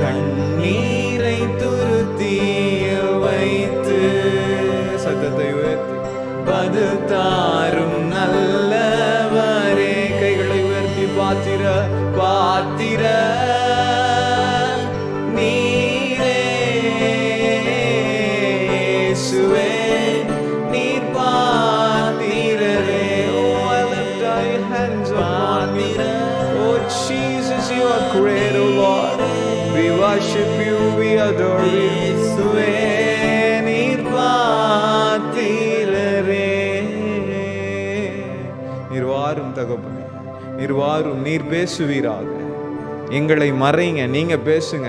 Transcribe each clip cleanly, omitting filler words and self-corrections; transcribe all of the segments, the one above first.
கண்ணீரை துருத்திய வைத்து சத்தத்தை உயர்த்தி பதில் தாரும் நல்லவரே. கைகளை உயர்த்தி பாத்திர பாத்திர நீரே இயேசுவே நீர் பாத்திரரே. Oh, I lift my hands upon you. Oh Jesus, you are great, oh Lord. We worship you, we adore you. இயேசுவே நீர் பாத்திரரே. நீர் வாரும் தகப்பனே, நீர் வாரும், நீர் பேசுவீராக. எங்களை மறைங்க, நீங்க பேசுங்க,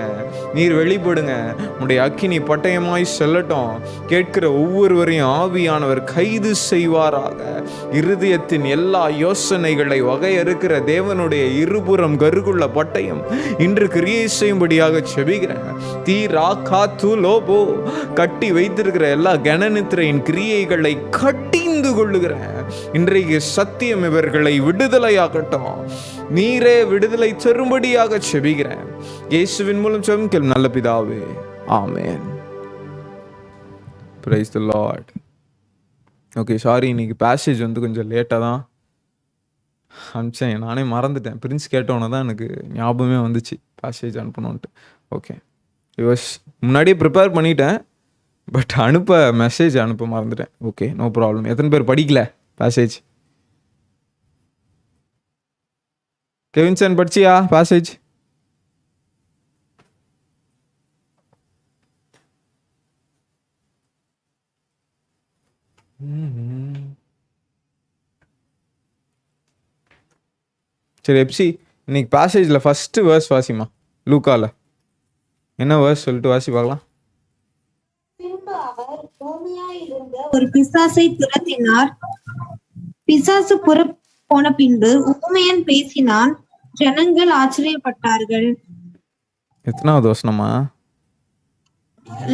நீர் வெளிப்படுங்க. உடைய அக்கினி பட்டயமாய் செல்லட்டும். கேட்கிற ஒவ்வொருவரையும் ஆவியானவர் கைது செய்வாராக. இருதயத்தின் எல்லா யோசனைகளை வகையறுக்கிற தேவனுடைய இருபுறம் கருகுள்ள பட்டயம் இன்று கிரியை செய்யும்படியாக செபிக்கிறேன். தீரா காத்து லோபோ கட்டி வைத்திருக்கிற எல்லா கனநித்திரையின் கிரியைகளை கட்டிந்து கொள்ளுகிறேன். இன்றைக்கு சத்தியம் இவர்களை விடுதலையாகட்டும். நீரே விடுதலை தரும்படியாக செபிக்கிறேன். இயேசுவின் மூலம் செபிக்கிறேன் நல்ல பிதாவே, amen. Praise the lord. Okay, sorry, இன்னைக்கு பேசேஜ் வந்து கொஞ்சம் லேட்டாக தான் அனுப்பிச்சேன். நானே மறந்துட்டேன். பிரின்ஸ் கேட்டோன்னே தான் எனக்கு ஞாபகமே வந்துச்சு பேசேஜ் அனுப்பணுன்ட்டு. ஓகே, முன்னாடியே ப்ரிப்பேர் பண்ணிட்டேன், பட் மெசேஜ் அனுப்ப மறந்துட்டேன். Okay, no problem. எத்தனை பேர் படிக்கல பேசேஜ்? கெவின்சன் படிச்சியா பேசேஜ்? சரி எப்சி, இன்னைக்கு பேசேஜில் ஃபஸ்ட்டு வேர்ஸ் வாசிமா. லூக்கால என்ன வேர்ஸ் சொல்லிட்டு வாசி பார்க்கலாம். பின்பு அவர் ஊமையாயிருந்த ஒரு பிசாசை துரத்தினார். பிசாசு புற போன பின்பு ஊமையன் பேசினான். ஜனங்கள் ஆச்சரியப்பட்டார்கள். எத்தனாவது வசனமா?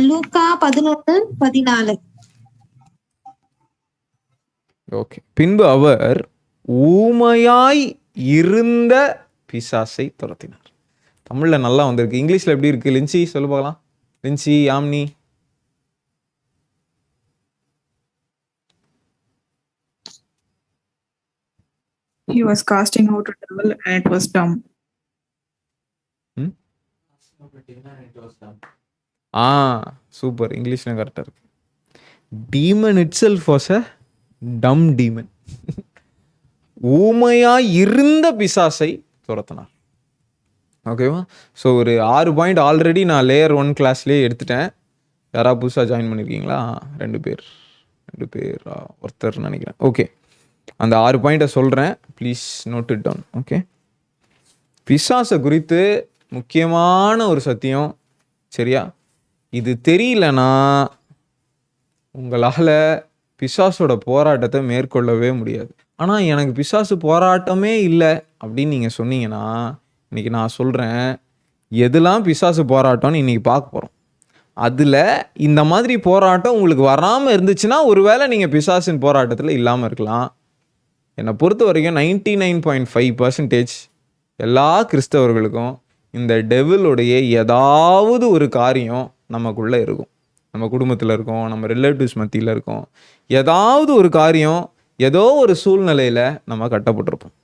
லூக்கா 11:14. ஓகே. பின்பு அவர் ஊமையாய் இருந்த பிசாசை துரத்தினார். தமிழில் நல்லா வந்திருக்கு. இங்கிலீஷில் எப்படி இருக்கு? லின்சி சொல்லு பார்க்கலாம். Lincy, Yamini. He was casting out a devil and it was dumb. Super. இங்கிலீஷ்ல கரெக்டா இருக்கு. Demon itself was a dumb demon. ஊமையா இருந்த பிசாசை துரத்தினார். ஓகேவா? ஸோ ஒரு 6 பாயிண்ட் ஆல்ரெடி நான் லேயர் 1 கிளாஸ்லேயே எடுத்துட்டேன். யாராவது புதுசாக ஜாயின் பண்ணியிருக்கீங்களா? 2 பேர் ஒருத்தர் நினைக்கிறேன். ஓகே, அந்த 6 பாயிண்ட்டை சொல்கிறேன், please note it down. Okay, பிசாசை குறித்து முக்கியமான ஒரு சத்தியம், சரியா? இது தெரியலனா உங்களால் பிசாசோட போராட்டத்தை மேற்கொள்ளவே முடியாது. ஆனால் எனக்கு பிசாசு போராட்டமே இல்லை அப்படின்னு நீங்கள் சொன்னீங்கன்னா, இன்றைக்கி நான் சொல்கிறேன் எதெல்லாம் பிசாசு போராட்டம்னு இன்றைக்கி பார்க்க போகிறோம். அதில் இந்த மாதிரி போராட்டம் உங்களுக்கு வராமல் இருந்துச்சுன்னா ஒருவேளை நீங்கள் பிசாசின் போராட்டத்தில் இல்லாமல் இருக்கலாம். என்னை பொறுத்த வரைக்கும் 99.5% எல்லா கிறிஸ்தவர்களுக்கும் இந்த டெவிலுடைய ஏதாவது ஒரு காரியம் நமக்குள்ளே இருக்கும். நம்ம குடும்பத்தில் இருக்கோம், நம்ம ரிலேட்டிவ்ஸ் மத்தியில் இருக்கோம். ஏதாவது ஒரு காரியம், ஏதோ ஒரு சூழ்நிலையில் நம்ம கட்டப்பட்டிருப்போம்.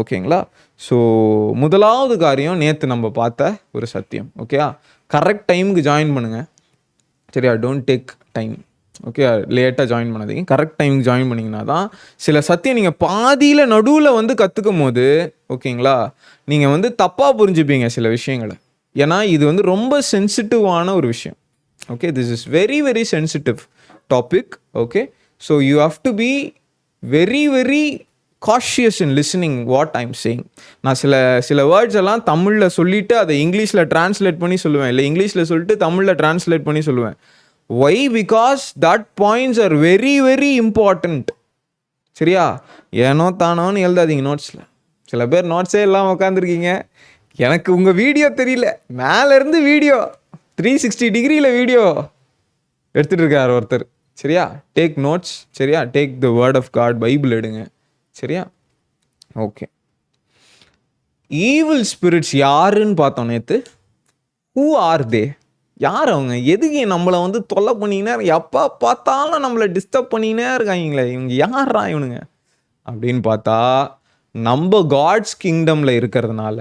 ஓகேங்களா? ஸோ முதலாவது காரியம் நேற்று நம்ம பார்த்த ஒரு சத்தியம். ஓகேயா? கரெக்ட் டைமுக்கு ஜாயின் பண்ணுங்கள், சரியா? Don't take time. ஓகே, லேட்டாக ஜாயின் பண்ணாதீங்க. கரெக்ட் டைமுக்கு ஜாயின் பண்ணிங்கன்னா தான் சில சத்தியம் நீங்கள் பாதியில் நடுவில் வந்து கற்றுக்கும் போது, ஓகேங்களா, நீங்கள் வந்து தப்பாக புரிஞ்சுப்பீங்க சில விஷயங்களை. ஏன்னா இது வந்து ரொம்ப சென்சிட்டிவான ஒரு விஷயம். Okay, this is very very sensitive topic. Okay, so you have to be very very cautious in listening what I am saying. நான் சில வேர்ட்ஸ் எல்லாம் தமிழில் சொல்லிவிட்டு அதை இங்கிலீஷில் ட்ரான்ஸ்லேட் பண்ணி சொல்லுவேன், இல்லை இங்கிலீஷில் சொல்லிட்டு தமிழில் ட்ரான்ஸ்லேட் பண்ணி சொல்லுவேன். Why? Because that points are very very important. சரியா? ஏனோ தானோன்னு எழுதாதீங்க நோட்ஸில். சில பேர் நோட்ஸே இல்லாமல் உட்காந்துருக்கீங்க. எனக்கு உங்கள் வீடியோ தெரியல, மேலேருந்து வீடியோ 360 டிகிரியில் வீடியோ எடுத்துகிட்டு இருக்கார் ஒருத்தர். சரியா? Take notes. சரியா? Take the word of God, பைபிள் எடுங்க. சரியா? ஓகே, ஈவில் ஸ்பிரிட்ஸ் யாருன்னு பார்த்தோம் நேற்று. Who are they? யார் அவங்க? எதுக்கு நம்மளை வந்து தொல்லை பண்ணினே, எப்போ பார்த்தாலும் நம்மளை டிஸ்டர்ப் பண்ணினே இருக்காங்களே, இவங்க யாரா இவனுங்க அப்படின்னு பார்த்தா, நம்ம காட்ஸ் கிங்டமில் இருக்கிறதுனால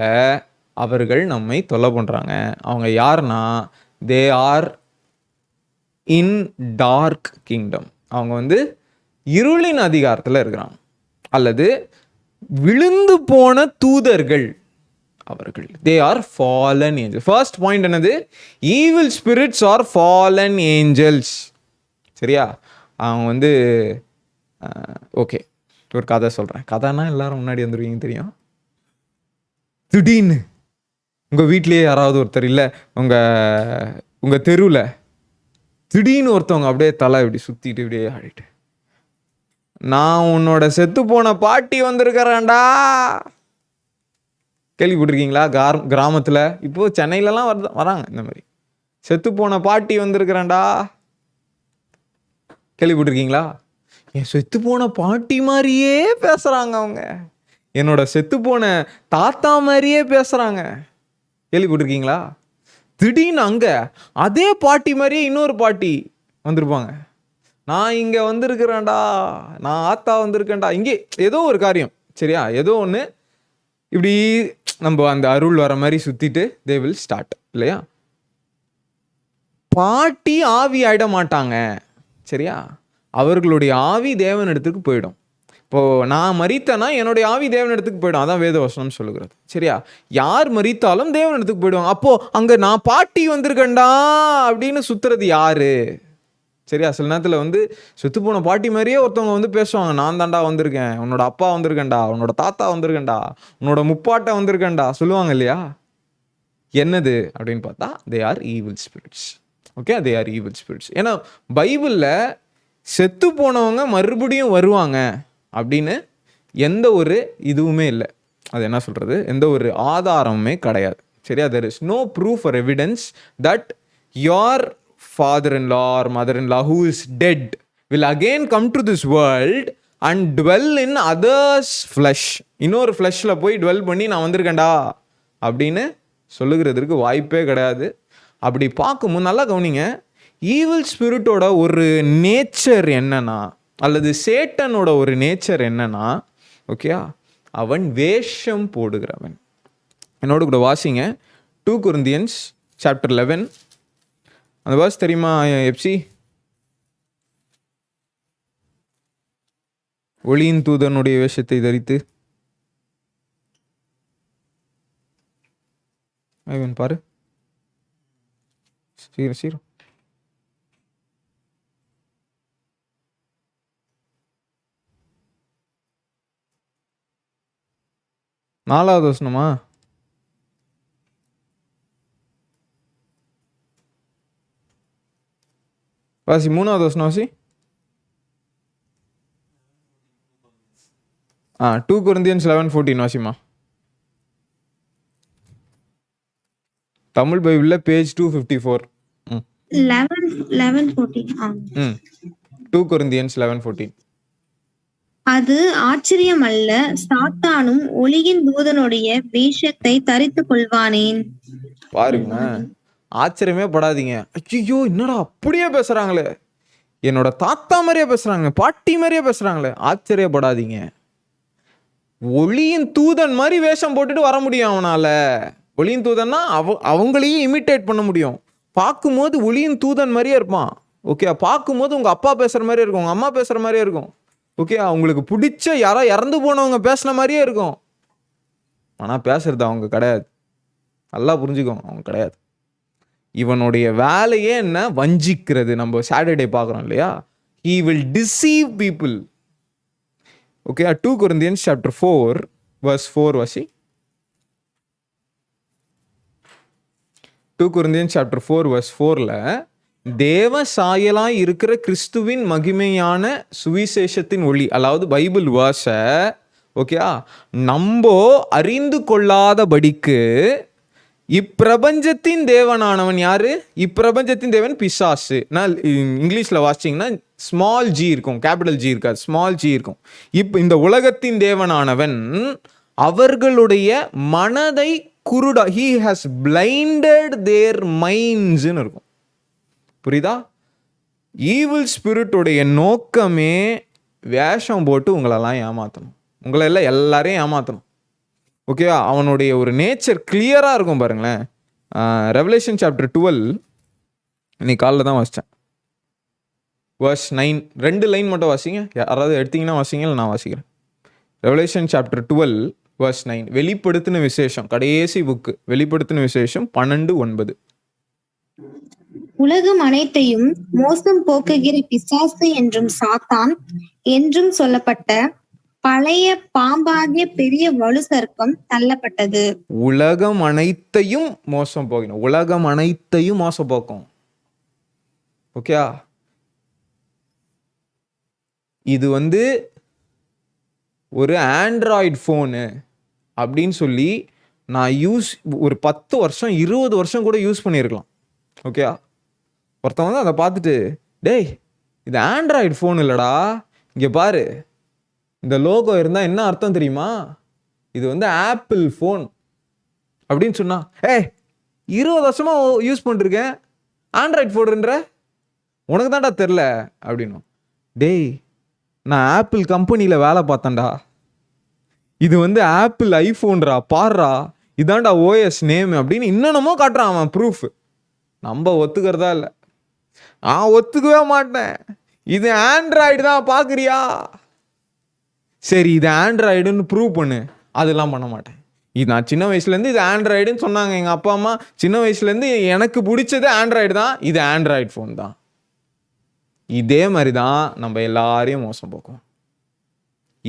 அவர்கள் நம்மை தொல்லை பண்ணுறாங்க. அவங்க யாருன்னா, they are in dark kingdom. அவங்க வந்து இருளின் அதிகாரத்தில் இருக்கிறாங்க, அல்லது விழுந்து போன தூதர்கள் அவர்கள். They are fallen angel. First point என்னது? Evil spirits are fallen angels. சரியா? அவங்க வந்து ஓகே, ஒரு கதை சொல்கிறேன். கதைன்னா எல்லாரும் முன்னாடி வந்துடுவீங்க தெரியும். திடீர்னு உங்கள் வீட்லேயே யாராவது ஒருத்தர், இல்லை உங்கள் தெருவில் திடீர்னு ஒருத்தவங்க அப்படியே தலை இப்படி சுற்றிட்டு இப்படியே ஆடிட்டு, நான் உன்னோட செத்து போன பாட்டி வந்திருக்கிறேன்டா. கேள்விப்பட்டிருக்கீங்களா? கிராமத்தில் இப்போ சென்னையிலலாம் வராங்க இந்த மாதிரி, செத்து போன பாட்டி வந்திருக்கிறேன்டா. கேள்விப்பட்டிருக்கீங்களா? என் செத்து போன பாட்டி மாதிரியே பேசுகிறாங்க அவங்க, என்னோட செத்து போன தாத்தா மாதிரியே பேசுகிறாங்க. கேள்விப்பட்டிருக்கீங்களா? திடீர்னு அங்கே அதே பாட்டி மாதிரியே இன்னொரு பாட்டி வந்திருப்பாங்க. நான் இங்கே வந்திருக்கிறேன்டா, நான் ஆத்தா வந்திருக்கேன்டா. இங்கே ஏதோ ஒரு காரியம், சரியா, ஏதோ ஒன்று இப்படி நம்ம அந்த அருள் வர மாதிரி சுற்றிட்டு தே வில் ஸ்டார்ட், இல்லையா? பாட்டி ஆவி ஆயிட மாட்டாங்க, சரியா? அவர்களுடைய ஆவி தேவன் இடத்துக்கு போயிடும். இப்போது நான் மரித்தேன்னா என்னுடைய ஆவி தேவன் இடத்துக்கு போயிடும். அதான் வேதவசனம் சொல்லுகிறது, சரியா? யார் மரித்தாலும் தேவன் இடத்துக்கு போயிடுவாங்க. அப்போது அங்கே நான் பாட்டி வந்திருக்கேன்டா அப்படின்னு சுற்றுறது யாரு? சரியா? சில நேரத்தில் வந்து செத்து போன பாட்டி மாதிரியே ஒருத்தவங்க வந்து பேசுவாங்க, நான் தாண்டா வந்திருக்கேன், உன்னோட அப்பா வந்திருக்கேன்டா, உன்னோட தாத்தா வந்திருக்கேன்டா, உன்னோட முப்பாட்டை வந்திருக்கேன்டா சொல்லுவாங்க, இல்லையா? என்னது அப்படின்னு பார்த்தா they are evil spirits. Okay, they are evil spirits. ஏன்னா பைபிளில் செத்து போனவங்க மறுபடியும் வருவாங்க அப்படின்னு எந்த ஒரு இதுவுமே இல்லை. அது என்ன சொல்கிறது, எந்த ஒரு ஆதாரமுமே கிடையாது, சரியா? there is no proof or evidence that your father-in-law or mother-in-law who is dead will again come to this world and dwell in others flesh. இன்னொரு ஃப்ளஷில் போய் dwell பண்ணி நான் வந்திருக்கேன்டா அப்படின்னு சொல்லுகிறதுக்கு வாய்ப்பே கிடையாது. அப்படி பார்க்கும்போது நல்லா கவனிங்க, ஈவில் ஸ்பிரிட்டோட ஒரு நேச்சர் என்னன்னா, அல்லது சேட்டனோட ஒரு நேச்சர் என்னன்னா, ஓகேயா, அவன் வேஷம் போடுகிறவன். என்னோட கூட வாசிங்க 2 Corinthians chapter 11. அந்த வாஸ் தெரியுமா எப்சி? ஒளியின் தூதனுடைய வேஷத்தை தரித்து, பாரு சீரம் 4வது வசனமா? வாசி 3வது வசனம் வாசி. 2 Corinthians 11:14 வாசிமா. தமிழ் பைபிளில் பேஜ் 254. 11:14. 2 Corinthians 11:14. அது ஆச்சரியம் அல்ல, சாத்தானும் ஒளியின் தூதனுடைய வேஷத்தை தரித்துக் கொள்வானேன். பாருங்க, ஆச்சரியமே படாதீங்க. ஐயோ என்னடா அப்படியே பேசுறாங்களே, என்னோட தாத்தா மாதிரியே பேசுறாங்க, பாட்டி மாதிரியே பேசுறாங்களே, ஆச்சரியப்படாதீங்க. ஒளியின் தூதன் மாதிரி வேஷம் போட்டுட்டு வர முடியும் அவனால. ஒளியின் தூதன்னா அவங்களையும் இமிட்டேட் பண்ண முடியும். பார்க்கும்போது ஒளியின் தூதன் மாதிரியே இருப்பான், ஓகே. பார்க்கும்போது உங்க அப்பா பேசுற மாதிரியே இருக்கும், உங்க அம்மா பேசுற மாதிரியே இருக்கும், ஓகே. அவங்களுக்கு பிடிச்ச யாரோ இறந்து போனவங்க பேசுன மாதிரியே இருக்கும். ஆனால் பேசுறது அவங்க கிடையாது. நல்லா புரிஞ்சுக்கோங்க, அவங்க கிடையாது. இவனுடைய வேலையே என்ன? வஞ்சிக்கிறது. நம்ம சாட்டர்டே பார்க்குறோம் இல்லையா, he will deceive people. Okay, 2 Corinthians chapter 4 verse 4 வாசி. 2 Corinthians chapter 4 verse 4ல தேவ சாயலாய் இருக்கிற கிறிஸ்துவின் மகிமையான சுவிசேஷத்தின் ஒளி, அதாவது பைபிள் வாச, ஓகே, நம்ம அறிந்து கொள்ளாதபடிக்கு இப்பிரபஞ்சத்தின் தேவனானவன் யாரு? இப்பிரபஞ்சத்தின் தேவன் பிசாசு. நான் இங்கிலீஷில் வாசிச்சிங்கன்னா ஸ்மால் ஜி இருக்கும், கேபிட்டல் ஜி இருக்காது, ஸ்மால் ஜி இருக்கும். இந்த உலகத்தின் தேவனானவன் அவர்களுடைய மனதை he has blinded their mindsன்னு இருக்கும். புரியுதா? ஈவில் ஸ்பிரிட்டுடைய நோக்கமே வேஷம் போட்டு உங்களெல்லாம் ஏமாற்றணும், உங்களை எல்லாம் எல்லாரையும் ஏமாற்றணும். ஓகேவா? அவனுடைய ஒரு நேச்சர் கிளியராக இருக்கும் பாருங்களேன். ரெவலேஷன் சாப்டர் 12 இன்னைக்கு காலைல தான் வாசித்தேன். verse 9 2 லைன் மட்டும் வாசிங்க. யாராவது எடுத்தீங்கன்னா வாசிங்க, இல்லை நான் வாசிக்கிறேன். Revelation chapter 12 verse 9. வெளிப்படுத்தின விசேஷம், கடைசி புக்கு, வெளிப்படுத்தின விசேஷம் 12:9. உலகம் அனைத்தையும் மோசம் போக்குகிற பிசாசு என்றும் சாத்தான் என்றும் சொல்லப்பட்ட பழைய பாம்பாகிய பெரிய வலு சர்ப்பம் தள்ளப்பட்டது. உலகம் அனைத்தையும் மோசம் போகணும், உலகம் அனைத்தையும் மோசம் போக்கும். ஓகே, இது ஒரு ஆண்ட்ராய்டு ஃபோனு அப்படின்னு சொல்லி நான் ஒரு 10 வருஷம் 20 வருஷம் கூட யூஸ் பண்ணியிருக்கலாம். ஓகே, ஒருத்தவங்க அதை பார்த்துட்டு, டேய் இது ஆண்ட்ராய்டு ஃபோன் இல்லைடா, இங்கே பாரு இந்த லோகோ இருந்தால் என்ன அர்த்தம் தெரியுமா, இது ஆப்பிள் ஃபோன் அப்படின்னு சொன்னா, 20 வருஷமாக யூஸ் பண்ணிருக்கேன், ஆண்ட்ராய்டு ஃபோனுன்ற உனக்கு தான்டா தெரில அப்படின்னும். டேய் நான் ஆப்பிள் கம்பெனியில் வேலை பார்த்தேன்டா, இது ஆப்பிள் ஐஃபோன்ரா, பாடுறா இதான்டா ஓஎஸ் நேம் அப்படின்னு இன்னமும் காட்டுறான் அவன் ப்ரூஃப். நம்ம ஒத்துக்கிறதா இல்லை, நான் ஒத்துக்கவே மாட்டேன், இது ஆண்ட்ராய்டு தான் பார்க்குறியா, சரி இது ஆண்ட்ராய்டுன்னு ப்ரூவ் பண்ணு. அதெல்லாம் பண்ண மாட்டேன். இது நான் சின்ன வயசுலேருந்து இது ஆண்ட்ராய்டுன்னு சொன்னாங்க எங்கள் அப்பா அம்மா, சின்ன வயசுலேருந்து எனக்கு பிடிச்சது ஆண்ட்ராய்டு தான், இது ஆண்ட்ராய்டு ஃபோன் தான். இதே மாதிரி தான் நம்ம எல்லாரையும் மோசம் போக்கும்.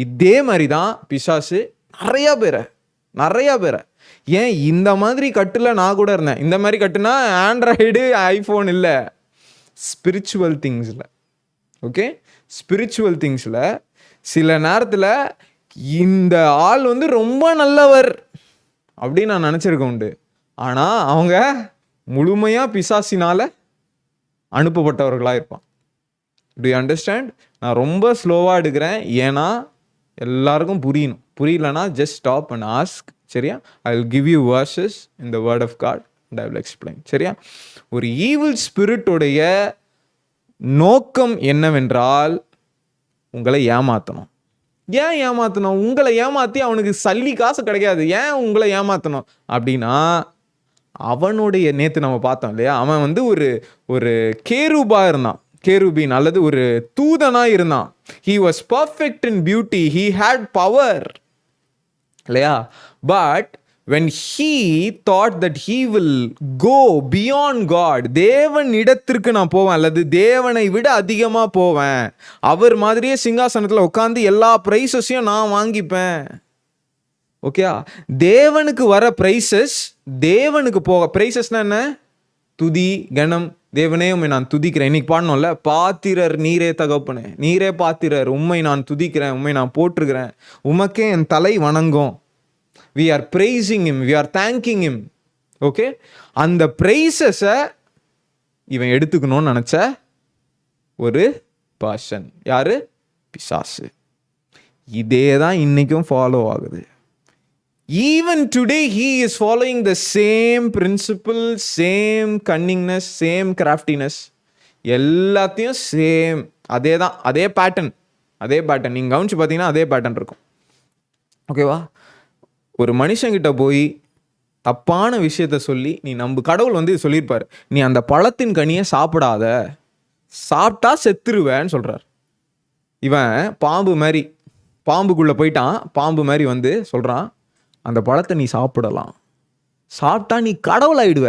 இதே மாதிரி தான் பிசாசு நிறையா பேரை ஏன் இந்த மாதிரி கட்டில் நான் கூட இருந்தேன். இந்த மாதிரி கட்டுனா ஆண்ட்ராய்டு ஐஃபோன் இல்லை, ஸ்பிரிச்சுவல் திங்ஸில். ஓகே, ஸ்பிரிச்சுவல் திங்ஸில் சில நேரத்தில் இந்த ஆள் ரொம்ப நல்லவர் அப்படின்னு நான் நினச்சிருக்க உண்டு, ஆனால் அவங்க முழுமையாக பிசாசினால் அனுப்பப்பட்டவர்களாக இருப்பான். To you understand? நான் ரொம்ப ஸ்லோவாக எடுக்கிறேன், ஏன்னா எல்லாருக்கும் புரியணும். புரியலன்னா ஜஸ்ட் ஸ்டாப் அண்ட் ஆஸ்க். சரியா? I will give you verses in the word of God and I will explain. சரியா? ஒரு ஈவில் ஸ்பிரிட்டுடைய நோக்கம் என்னவென்றால் உங்களை ஏமாற்றணும். ஏன் ஏமாற்றணும்? உங்களை ஏமாற்றி அவனுக்கு சல்லி காசு கிடைக்காது. ஏன் உங்களை ஏமாற்றணும் அப்படின்னா, அவனுடைய நேற்று நம்ம பார்த்தோம் இல்லையா, அவன் ஒரு கேரூபா இருந்தான், கேருபீன் அல்லது ஒரு தூதனாக இருந்தான். he was perfect in beauty, he had power இல்லையா. But when he thought that he will go beyond God, தேவன் இடத்திற்கு நான் போவேன் அல்லது தேவனை விட அதிகமாக போவேன், அவர் மாதிரியே சிங்காசனத்தில் உட்காந்து எல்லா ப்ரைஸஸையும் நான் வாங்கிப்பேன். ஓகே, தேவனுக்கு வர ப்ரைஸஸ் தேவனுக்கு போக. ப்ரைஸஸ்னா என்ன? துதி கனம். தேவனே உம்மை நான் துதிக்கிறேன். இன்னைக்கு பாடணும்ல, பாத்திரர் நீரே தகப்பனே, நீரே பாத்திரர், உம்மை நான் துதிக்கிறேன், உம்மை நான் போற்றுகிறேன், உமக்கே என் தலை வணங்கும். we are praising him, we are thanking him. Okay, அந்த ப்ரைஸஸை இவன் எடுத்துக்கணும்னு நினச்ச ஒரு பர்சன் யாரு? பிசாசு. இதே தான் இன்னைக்கும் ஃபாலோ ஆகுது. Even today he is following the same principle, same cunningness, same craftiness, எல்லாத்தையும் சேம், அதே தான், அதே பேட்டர்ன். நீங்கள் கவனிச்சு பார்த்தீங்கன்னா அதே பேட்டர்ன் இருக்கும். ஓகேவா? ஒரு மனுஷங்கிட்ட போய் தப்பான விஷயத்த சொல்லி, நீ நம்ம கடவுள் சொல்லியிருப்பார், நீ அந்த பழத்தின் கனியை சாப்பிடாத, சாப்பிட்டா செத்துருவேன்னு சொல்கிறார். இவன் பாம்புக்குள்ளே போயிட்டான், பாம்பு மாதிரி சொல்கிறான், அந்த பழத்தை நீ சாப்பிடலாம், சாப்பிட்டா நீ கடவுளாயிடுவ.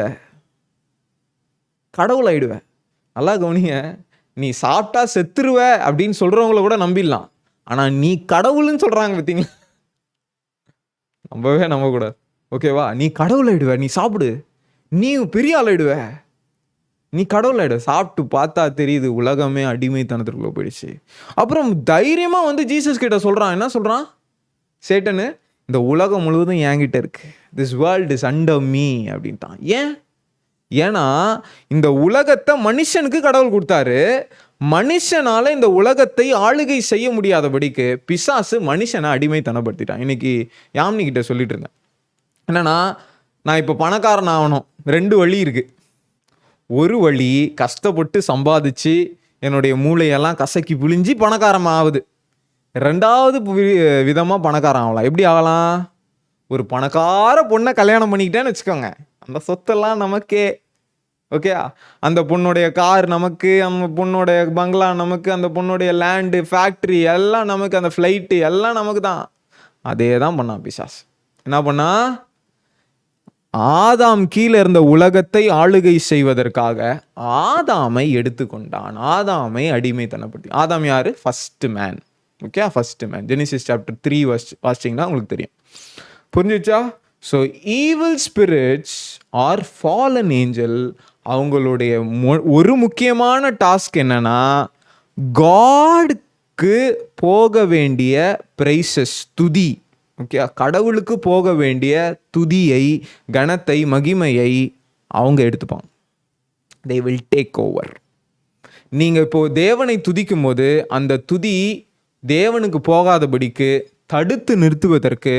நல்லா கவனிங்க, நீ சாப்பிட்டா செத்துருவ அப்படின்னு சொல்றவங்கள கூட நம்பிடலாம், ஆனா நீ கடவுள்னு சொல்றாங்க பார்த்தீங்களா, நம்ப கூடாது. ஓகேவா? நீ கடவுளாயிடுவ, நீ சாப்பிடு, நீ பெரிய ஆளாயிடுவ, நீ கடவுளாயிடுவ. சாப்பிட்டு பார்த்தா தெரியுது உலகமே அடிமைத்தனத்துக்குள்ள போயிடுச்சு. அப்புறம் தைரியமா ஜீசஸ் கிட்ட சொல்றான். என்ன சொல்றான் சேட்டனு? இந்த உலகம் முழுவதும் என்கிட்ட இருக்கு, this world is under me அப்படின்ட்டான். ஏன்னா இந்த உலகத்தை மனுஷனுக்கு கடவுள் கொடுத்தாரு, மனுஷனால இந்த உலகத்தை ஆளுகை செய்ய முடியாதபடிக்கு பிசாசு மனுஷனை அடிமைத்தனப்படுத்திட்டான். இன்னைக்கு யாமினி கிட்ட சொல்லிட்டு இருந்தேன், என்னன்னா நான் இப்போ பணக்காரன் ஆகணும். 2 வழி இருக்குது. ஒரு வழி கஷ்டப்பட்டு சம்பாதிச்சு என்னுடைய மூளையெல்லாம் கசக்கி புழிஞ்சி பணக்காரன் ஆகுது. 2வது விதமாக பணக்காரன் ஆகலாம். எப்படி ஆகலாம்? ஒரு பணக்கார பொண்ணை கல்யாணம் பண்ணிக்கிட்டேன்னு வச்சுக்கோங்க. அந்த சொத்தெல்லாம் நமக்கே. ஓகே, அந்த பொண்ணுடைய கார் நமக்கு, அந்த பொண்ணுடைய பங்களா நமக்கு, அந்த பொண்ணுடைய லேண்டு, ஃபேக்ட்ரி எல்லாம் நமக்கு, அந்த ஃப்ளைட்டு எல்லாம் நமக்கு தான். அதே தான் பண்ணான் பிசாசு. என்ன பண்ணா? ஆதாம் கீழே இருந்த உலகத்தை ஆளுகை செய்வதற்காக ஆதாமை எடுத்துக்கொண்டான். ஆதாமை அடிமைத்தனப்படுத்தி. ஆதாம் யாரு? First man. Okay, first man. Genesis chapter 3 வாசிச்சிங்கன்னா உங்களுக்கு தெரியும். புரிஞ்சிச்சா? So evil spirits are fallen angel, அவங்களுடைய ஒரு முக்கியமான டாஸ்க் என்னன்னா, காட்க்கு போக வேண்டிய பிரைசஸ், துதி. ஓகே, கடவுளுக்கு போக வேண்டிய துதியை, கணத்தை, மகிமையை அவங்க எடுத்துப்பாங்க. they will take over. நீங்கள் இப்போது தேவனை துதிக்கும் போது அந்த துதி தேவனுக்கு போகாதபடிக்கு தடுத்து நிறுத்துவதற்கு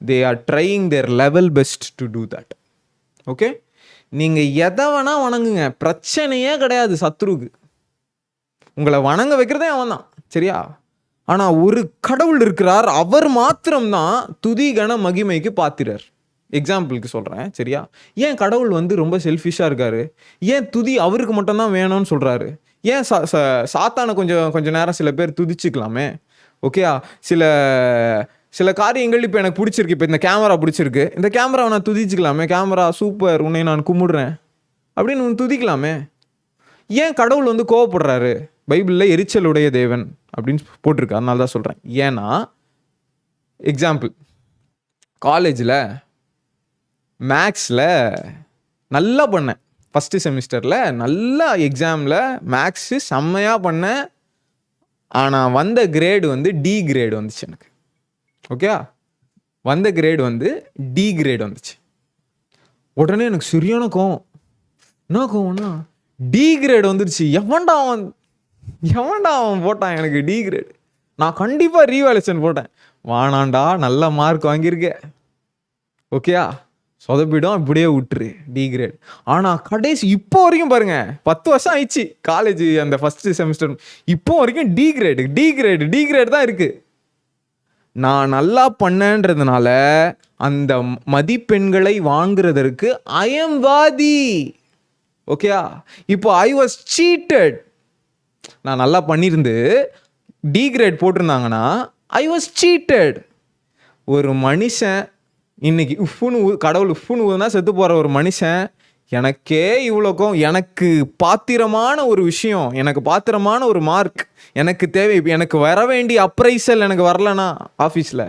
they are trying their level best to do that. Okay, நீங்கள் எதை வேணால் வணங்குங்க, பிரச்சனையே கிடையாது. சத்ருக்கு உங்களை வணங்க வைக்கிறதே அவன் தான். சரியா? ஆனால் ஒரு கடவுள் இருக்கிறார், அவர் மாத்திரம்தான் துதி கன மகிமைக்கு பாத்திரர். எக்ஸாம்பிளுக்கு சொல்கிறேன். சரியா? ஏன் கடவுள் ரொம்ப செல்ஃபிஷாக இருக்காரு? ஏன் துதி அவருக்கு மட்டும்தான் வேணும்னு சொல்கிறாரு? ஏன் சாத்தானை கொஞ்சம் நேரம் சில பேர் துதிச்சுக்கலாமே. ஓகேயா? சில காரியங்கள் இப்போ எனக்கு பிடிச்சிருக்கு. இப்போ இந்த கேமரா பிடிச்சிருக்கு, இந்த கேமராவை நான் துதிச்சுக்கலாமே. கேமரா சூப்பர், உன்னை நான் கும்பிடுறேன் அப்படின்னு துதிக்கலாமே. ஏன் கடவுள் கோவப்படுறாரு? பைபிளில் எரிச்சலுடைய தேவன் அப்படின்னு போட்டிருக்கு. அதனால தான் சொல்கிறேன். ஏன்னா எக்ஸாம்பிள், காலேஜில் மேக்ஸில் நல்லா பண்ணேன். ஃபஸ்ட்டு செமிஸ்டரில் நல்லா எக்ஸாமில் மேக்ஸு செம்மையாக பண்ணேன். ஆனால் வந்த கிரேடு டி கிரேடு வந்துச்சு எனக்கு. ஓகே, வந்த கிரேடு டி கிரேடு வந்துச்சு. உடனே எனக்கு சரியான கோவம். என்ன கோவம்னா, டி கிரேடு வந்துருச்சு. எவன்டா அவன் போட்டான் எனக்கு டி கிரேடு? நான் கண்டிப்பாக ரீவேலேஷன் போட்டேன். வானாண்டா, நல்ல மார்க் வாங்கியிருக்கேன். ஓகேயா? சொதப்பிடும், இப்படியே விட்டுரு டி கிரேட். ஆனால் கடைசி இப்போ வரைக்கும் பாருங்க, 10 வருஷம் ஆயிடுச்சு காலேஜ் அந்த ஃபஸ்ட்டு செமிஸ்டர், இப்போ வரைக்கும் டி கிரேடு தான் இருக்குது. நான் நல்லா பண்ணேன்றதுனால அந்த மதிப்பெண்களை வாங்குறதற்கு ஐ எம் வாதி. ஓகேயா? இப்போ ஐ வாஸ் சீட்டட். நான் நல்லா பண்ணியிருந்து டி கிரேட் போட்டிருந்தாங்கன்னா ஐ வாஸ் சீட்டட். ஒரு மனுஷன் இன்னைக்கு கடவுள் ஊதுனா செத்து போகிற ஒரு மனுஷன், எனக்கே இவ்வளோக்கும், எனக்கு பாத்திரமான ஒரு விஷயம், எனக்கு பாத்திரமான ஒரு மார்க் எனக்கு தேவை, எனக்கு வர வேண்டிய அப்ரைசல் எனக்கு வரலனா ஆஃபீஸில்.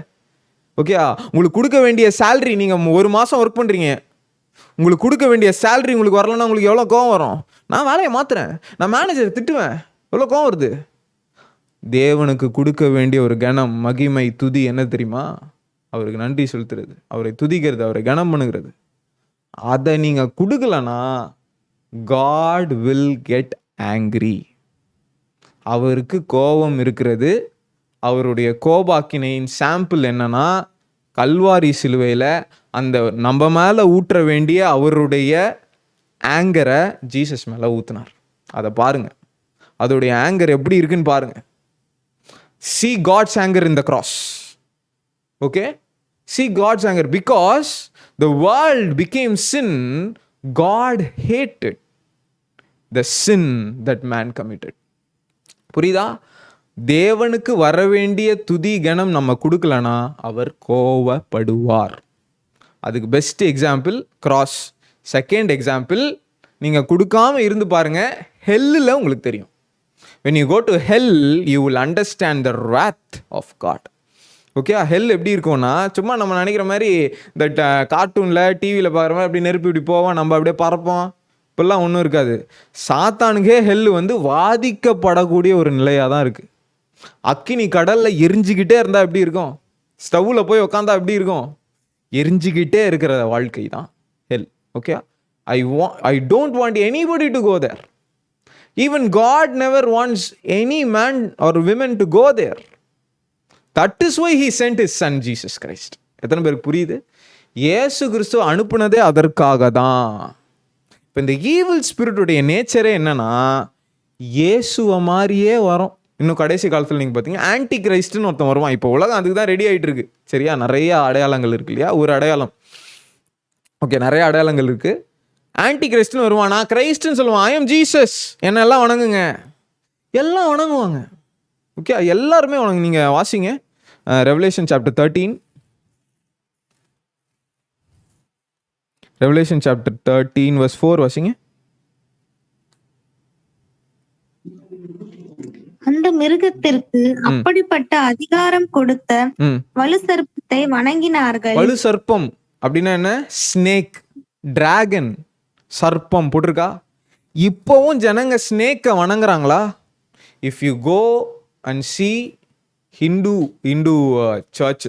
ஓகே, உங்களுக்கு கொடுக்க வேண்டிய சேல்ரி, நீங்கள் ஒரு மாதம் ஒர்க் பண்ணுறீங்க, உங்களுக்கு கொடுக்க வேண்டிய சேல்ரி உங்களுக்கு வரலன்னா உங்களுக்கு எவ்வளோ கோவம் வரும்? நான் வேலையை மாற்றுறேன், நான் மேனேஜர் திட்டுவேன், எவ்வளோ கோவம் வருது? தேவனுக்கு கொடுக்க வேண்டிய ஒரு கணம், மகிமை, துதி என்ன தெரியுமா? அவருக்கு நன்றி செலுத்துறது, அவரை துதிக்கிறது, அவரை கனம் பண்ணுகிறது. அதை நீங்கள் கொடுக்கலன்னா God will get angry. அவருக்கு கோபம் இருக்கிறது. அவருடைய கோபாக்கினையின் சாம்பிள் என்னன்னா, கல்வாரி சிலுவையில் அந்த நம்ம மேலே ஊற்ற வேண்டிய அவருடைய ஆங்கரை ஜீசஸ் மேலே ஊற்றினார். அதை பாருங்க, அதோடைய ஆங்கர் எப்படி இருக்குன்னு பாருங்க. See God's anger in the cross. Okay? See God's anger. Because the world became sin, God hated the sin that man committed. புரியுதா? தேவனுக்கு வர வேண்டிய துதி கணம் நம்ம கொடுக்கலனா அவர் கோவப்படுவார். அதுக்கு best example cross. Second example, நீங்கள் கொடுக்காம இருந்து பாருங்க, ஹெல்லில் உங்களுக்கு தெரியும். when you go to hell you will understand the wrath of God. Okay, hell எப்படி இருக்கும்னா, சும்மா நம்ம நினைக்கிற மாதிரி இந்த கார்ட்டூனில் டிவியில் பார்க்குற மாதிரி அப்படி நெருப்பி இப்படி போவோம், நம்ம அப்படியே பறப்போம், இப்பெல்லாம் ஒன்றும் இருக்காது. சாத்தானுக்கே ஹெல் வாதிக்கப்படக்கூடிய ஒரு நிலையாக தான் இருக்குது. அக்கினி கடலில் எரிஞ்சிக்கிட்டே இருந்தால் எப்படி இருக்கும்? ஸ்டவ்வில் போய் உட்காந்தா எப்படி இருக்கும்? எரிஞ்சிக்கிட்டே இருக்கிற வாழ்க்கை தான் hell. Okay, I don't want anybody to go there. Even God never wants any man or women to go there. That is why he sent his son Jesus Christ. எத்தனை பேருக்கு புரியுது? இயேசு கிறிஸ்து அனுப்புனதே அதற்காக தான். இப்போ இந்த ஈவில் ஸ்பிரிட்டுடைய நேச்சரே என்னன்னா இயேசுவை மாதிரியே வரும். இன்னும் கடைசி காலத்தில் நீங்கள் பார்த்தீங்கன்னா ஆன்டி கிரைஸ்ட்னு ஒருத்தன் வருவான். இப்போ உலகம் அதுக்கு தான் ரெடி ஆகிட்டு இருக்கு. சரியா, நிறைய அடையாளங்கள் இருக்கு இல்லையா? ஒரு அடையாளம், ஓகே, நிறைய அடையாளங்கள் இருக்கு. ஆன்டி கிரைஸ்ட்னு வருவான். நான் கிரைஸ்ட்னு சொல்லுவான். ஐ எம் ஜீசஸ், என்னெல்லாம் வணங்குங்க. எல்லாம் வணங்குவாங்க. ஓகே, எல்லாருமே வணங்கு. நீங்கள் வாசிங்க revelation chapter 13. Revelation chapter 13 verse 4 வாசிங்க. அந்த மிருகத்திற்கு அப்படிப்பட்ட அதிகாரம் கொடுத்த வலு சர்ப்பத்தை வணங்கினார்கள். வலு சர்ப்பம் அப்படின்னா என்ன? ஸ்னேக், டிராகன், சர்ப்பம் போட்டிருக்கா. இப்போவும் ஜனங்க ஸ்னேக்கை வணங்குறாங்களா? If you go and see Hindu church,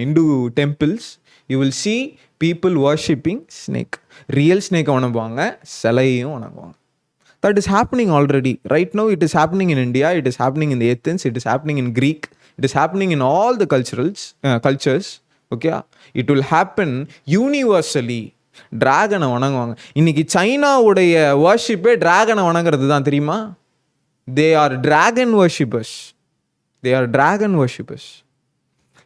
Hindu temples, you will see people worshipping snake. Real ஸ்னேக்கை வணங்குவாங்க, சிலையும் வணங்குவாங்க. That is happening already. Right now it is happening in India, it is happening in the Athens, it is happening in Greek, it is happening in all the cultures. Okay, it will happen universally. டிராகனை வணங்குவாங்க. இன்னைக்கு சைனாவுடைய வர்ஷிப்பே டிராகனை வணங்குறது தான், தெரியுமா? They are dragon worshippers. They are dragon worshippers.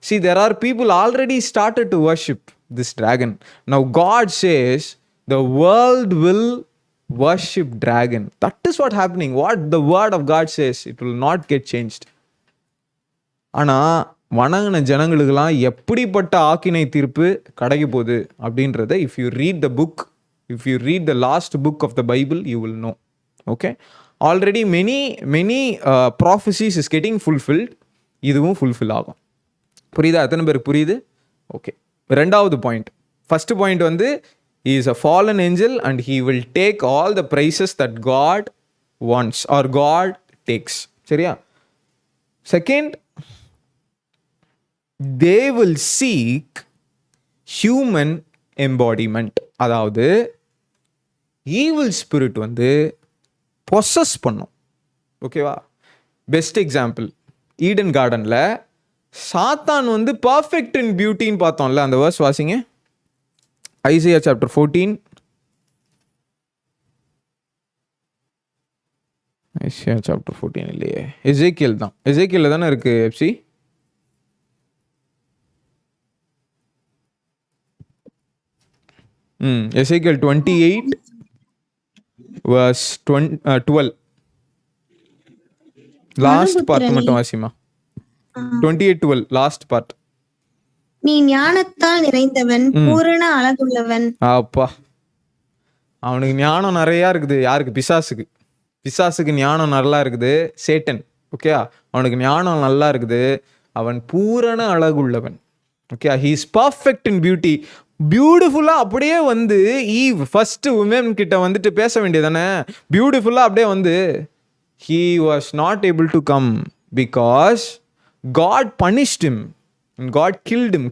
See, there are people already started to worship this dragon. Now God says the world will worship dragon. That is what happening. What the word of God says, it will not get changed. ஆனா வணங்கின ஜனங்களுக்கெல்லாம் எப்படிப்பட்ட ஆக்கினை தீர்ப்பு கிடைக்க போகுது அப்படின்றத if you read the book, if you read the last book of the Bible, you will know. Okay, already many prophecies is getting fulfilled. இதுவும் fulfill ஆகும். புரியுதா? எத்தனை பேருக்கு புரியுது? ஓகே, ரெண்டாவது பாயிண்ட். ஃபர்ஸ்ட் பாயிண்ட் வந்து he is a fallen angel and he will take all the praises that God wants or God takes. சரியா? Second, they will seek human embodiment. அதாவது evil spirit வந்து possess பண்ணும். ஓகேவா? Best example, Eden கார்டனில் சாத்தான் வந்து perfect in பியூட்டின்னு பார்த்தோம்ல, அந்த வேர்ஸ் வாசிங்க. Isaiah chapter 14. Isaiah chapter 14 இல்லையே, எசேக்கியல் தான். எசேக்கியல்ல தானே இருக்கு Epsi? Ezekiel 28 verse 12. Last part மட்டும் வாசிமா. 28:12 லாஸ்ட் பார்ட். நீ ஞானத்தால் நிறைந்தவன், பூரண அழகுள்ளவன். அப்பா, அவனுக்கு ஞானம் நிறையா இருக்குது. யாருக்கு? பிசாசுக்கு. பிசாசுக்கு ஞானம் நல்லா இருக்குது. சேட்டன், ஓகே, அவனுக்கு ஞானம் நல்லா இருக்குது. அவன் பூரண அழகுள்ளவன். Okay, he is perfect in beauty. பியூட்டிஃபுல்லாக அப்படியே வந்து ஈவ் ஃபர்ஸ்ட் உமன் கிட்ட வந்துட்டு பேச வேண்டியதானே? பியூட்டிஃபுல்லாக அப்படியே வந்து he was not able to come because God punished him. God killed him.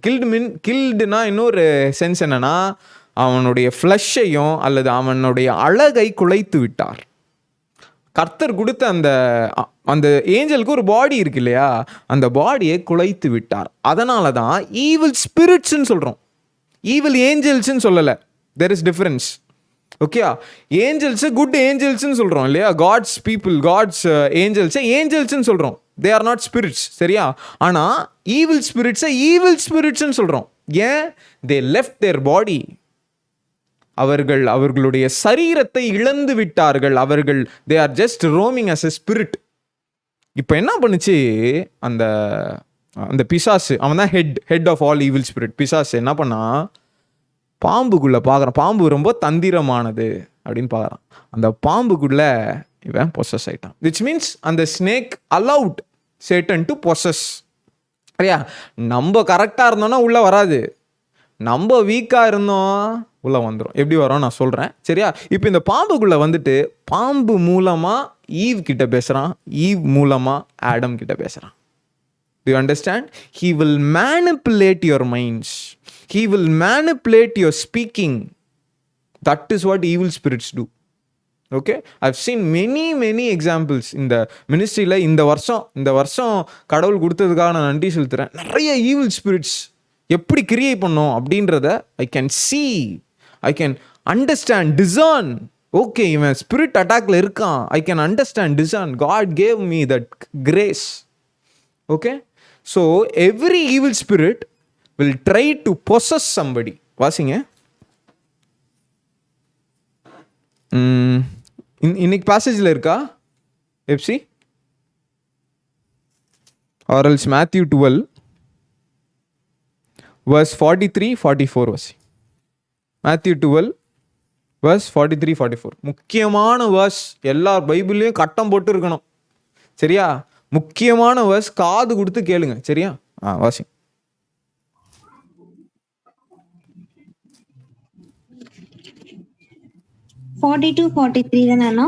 கில்டுனா இன்னொரு சென்ஸ் என்னன்னா, அவனுடைய ஃப்ளஷையும் அல்லது அவனுடைய அழகை குலைத்து விட்டார். கர்த்தர் கொடுத்த அந்த ஏஞ்சலுக்கு ஒரு பாடி இருக்கு இல்லையா, அந்த பாடியை குலைத்து விட்டார். அதனால தான் ஈவில் ஸ்பிரிட்ஸ்ன்னு சொல்கிறோம், ஈவில் ஏஞ்சல்ஸ்ன்னு சொல்லலை. There is difference. Okay, angels good ஏஞ்சல்ஸ்ன்னு சொல்கிறோம் இல்லையா? காட்ஸ் பீப்புள், காட்ஸ் ஏஞ்சல்ஸை ஏஞ்சல்ஸ்ன்னு சொல்கிறோம். They are not spirits. சரியா? ஆனால் ஈவில் ஸ்பிரிட்ஸை ஈவில் ஸ்பிரிட்ஸ்ன்னு சொல்கிறோம். ஏன்? They left their body. அவர்களுடைய சரீரத்தை இழந்து விட்டார்கள். அவர்கள் they are just roaming as a spirit. இப்போ என்ன பண்ணுச்சு அந்த பிசாசு? அவன் தான் head of all evil spirit. பிசாசு என்ன பண்ணா, பாம்புக்குள்ளே பார்க்குறான். பாம்பு ரொம்ப தந்திரமானது அப்படின்னு பார்க்குறான். அந்த பாம்புக்குள்ளே இவன் பொசஸ் ஆகிட்டான். விச் மீன்ஸ் அந்த snake allowed Satan to possess. சரியா? நம்ம கரெக்டாக இருந்தோம்னா உள்ளே வராது, நம்ம வீக்காக இருந்தோம் உள்ளே வந்துடும். எப்படி வரோம் நான் சொல்கிறேன். சரியா? இப்போ இந்த பாம்புக்குள்ளே வந்துட்டு பாம்பு மூலமாக ஈவ் கிட்ட பேசுகிறான், ஈவ் மூலமாக ஆடம் கிட்ட பேசுகிறான். Do you understand? He will manipulate your minds. He will manipulate your speaking. That is what evil spirits do. Okay? I've seen many examples in the ministry. இந்த வருஷம் கடவுள் கொடுத்ததுக்காக நான் நன்றி செலுத்துகிறேன். நிறைய evil spirits எப்படி கிரியை பண்ணோம் அப்படின்றத I can see, I can understand, discern. Okay, இவன் ஸ்பிரிட் அட்டாக்ல இருக்கான், I can understand, discern. God gave me that grace. Okay, so every evil spirit will try to possess somebody. வாசிங்க. இன்னைக்கு பேசேஜில் இருக்கா Epsi? Or else Matthew 12 verse 43-44 வாசி. Matthew 12 verse 43-44 முக்கியமான verse. எல்லா பைபிள்லையும் கட்டம் போட்டு இருக்கணும், சரியா? முக்கியமான வேர்ஸ், காது கொடுத்து கேளுங்க, சரியா? வாசி. 42-43 தானே?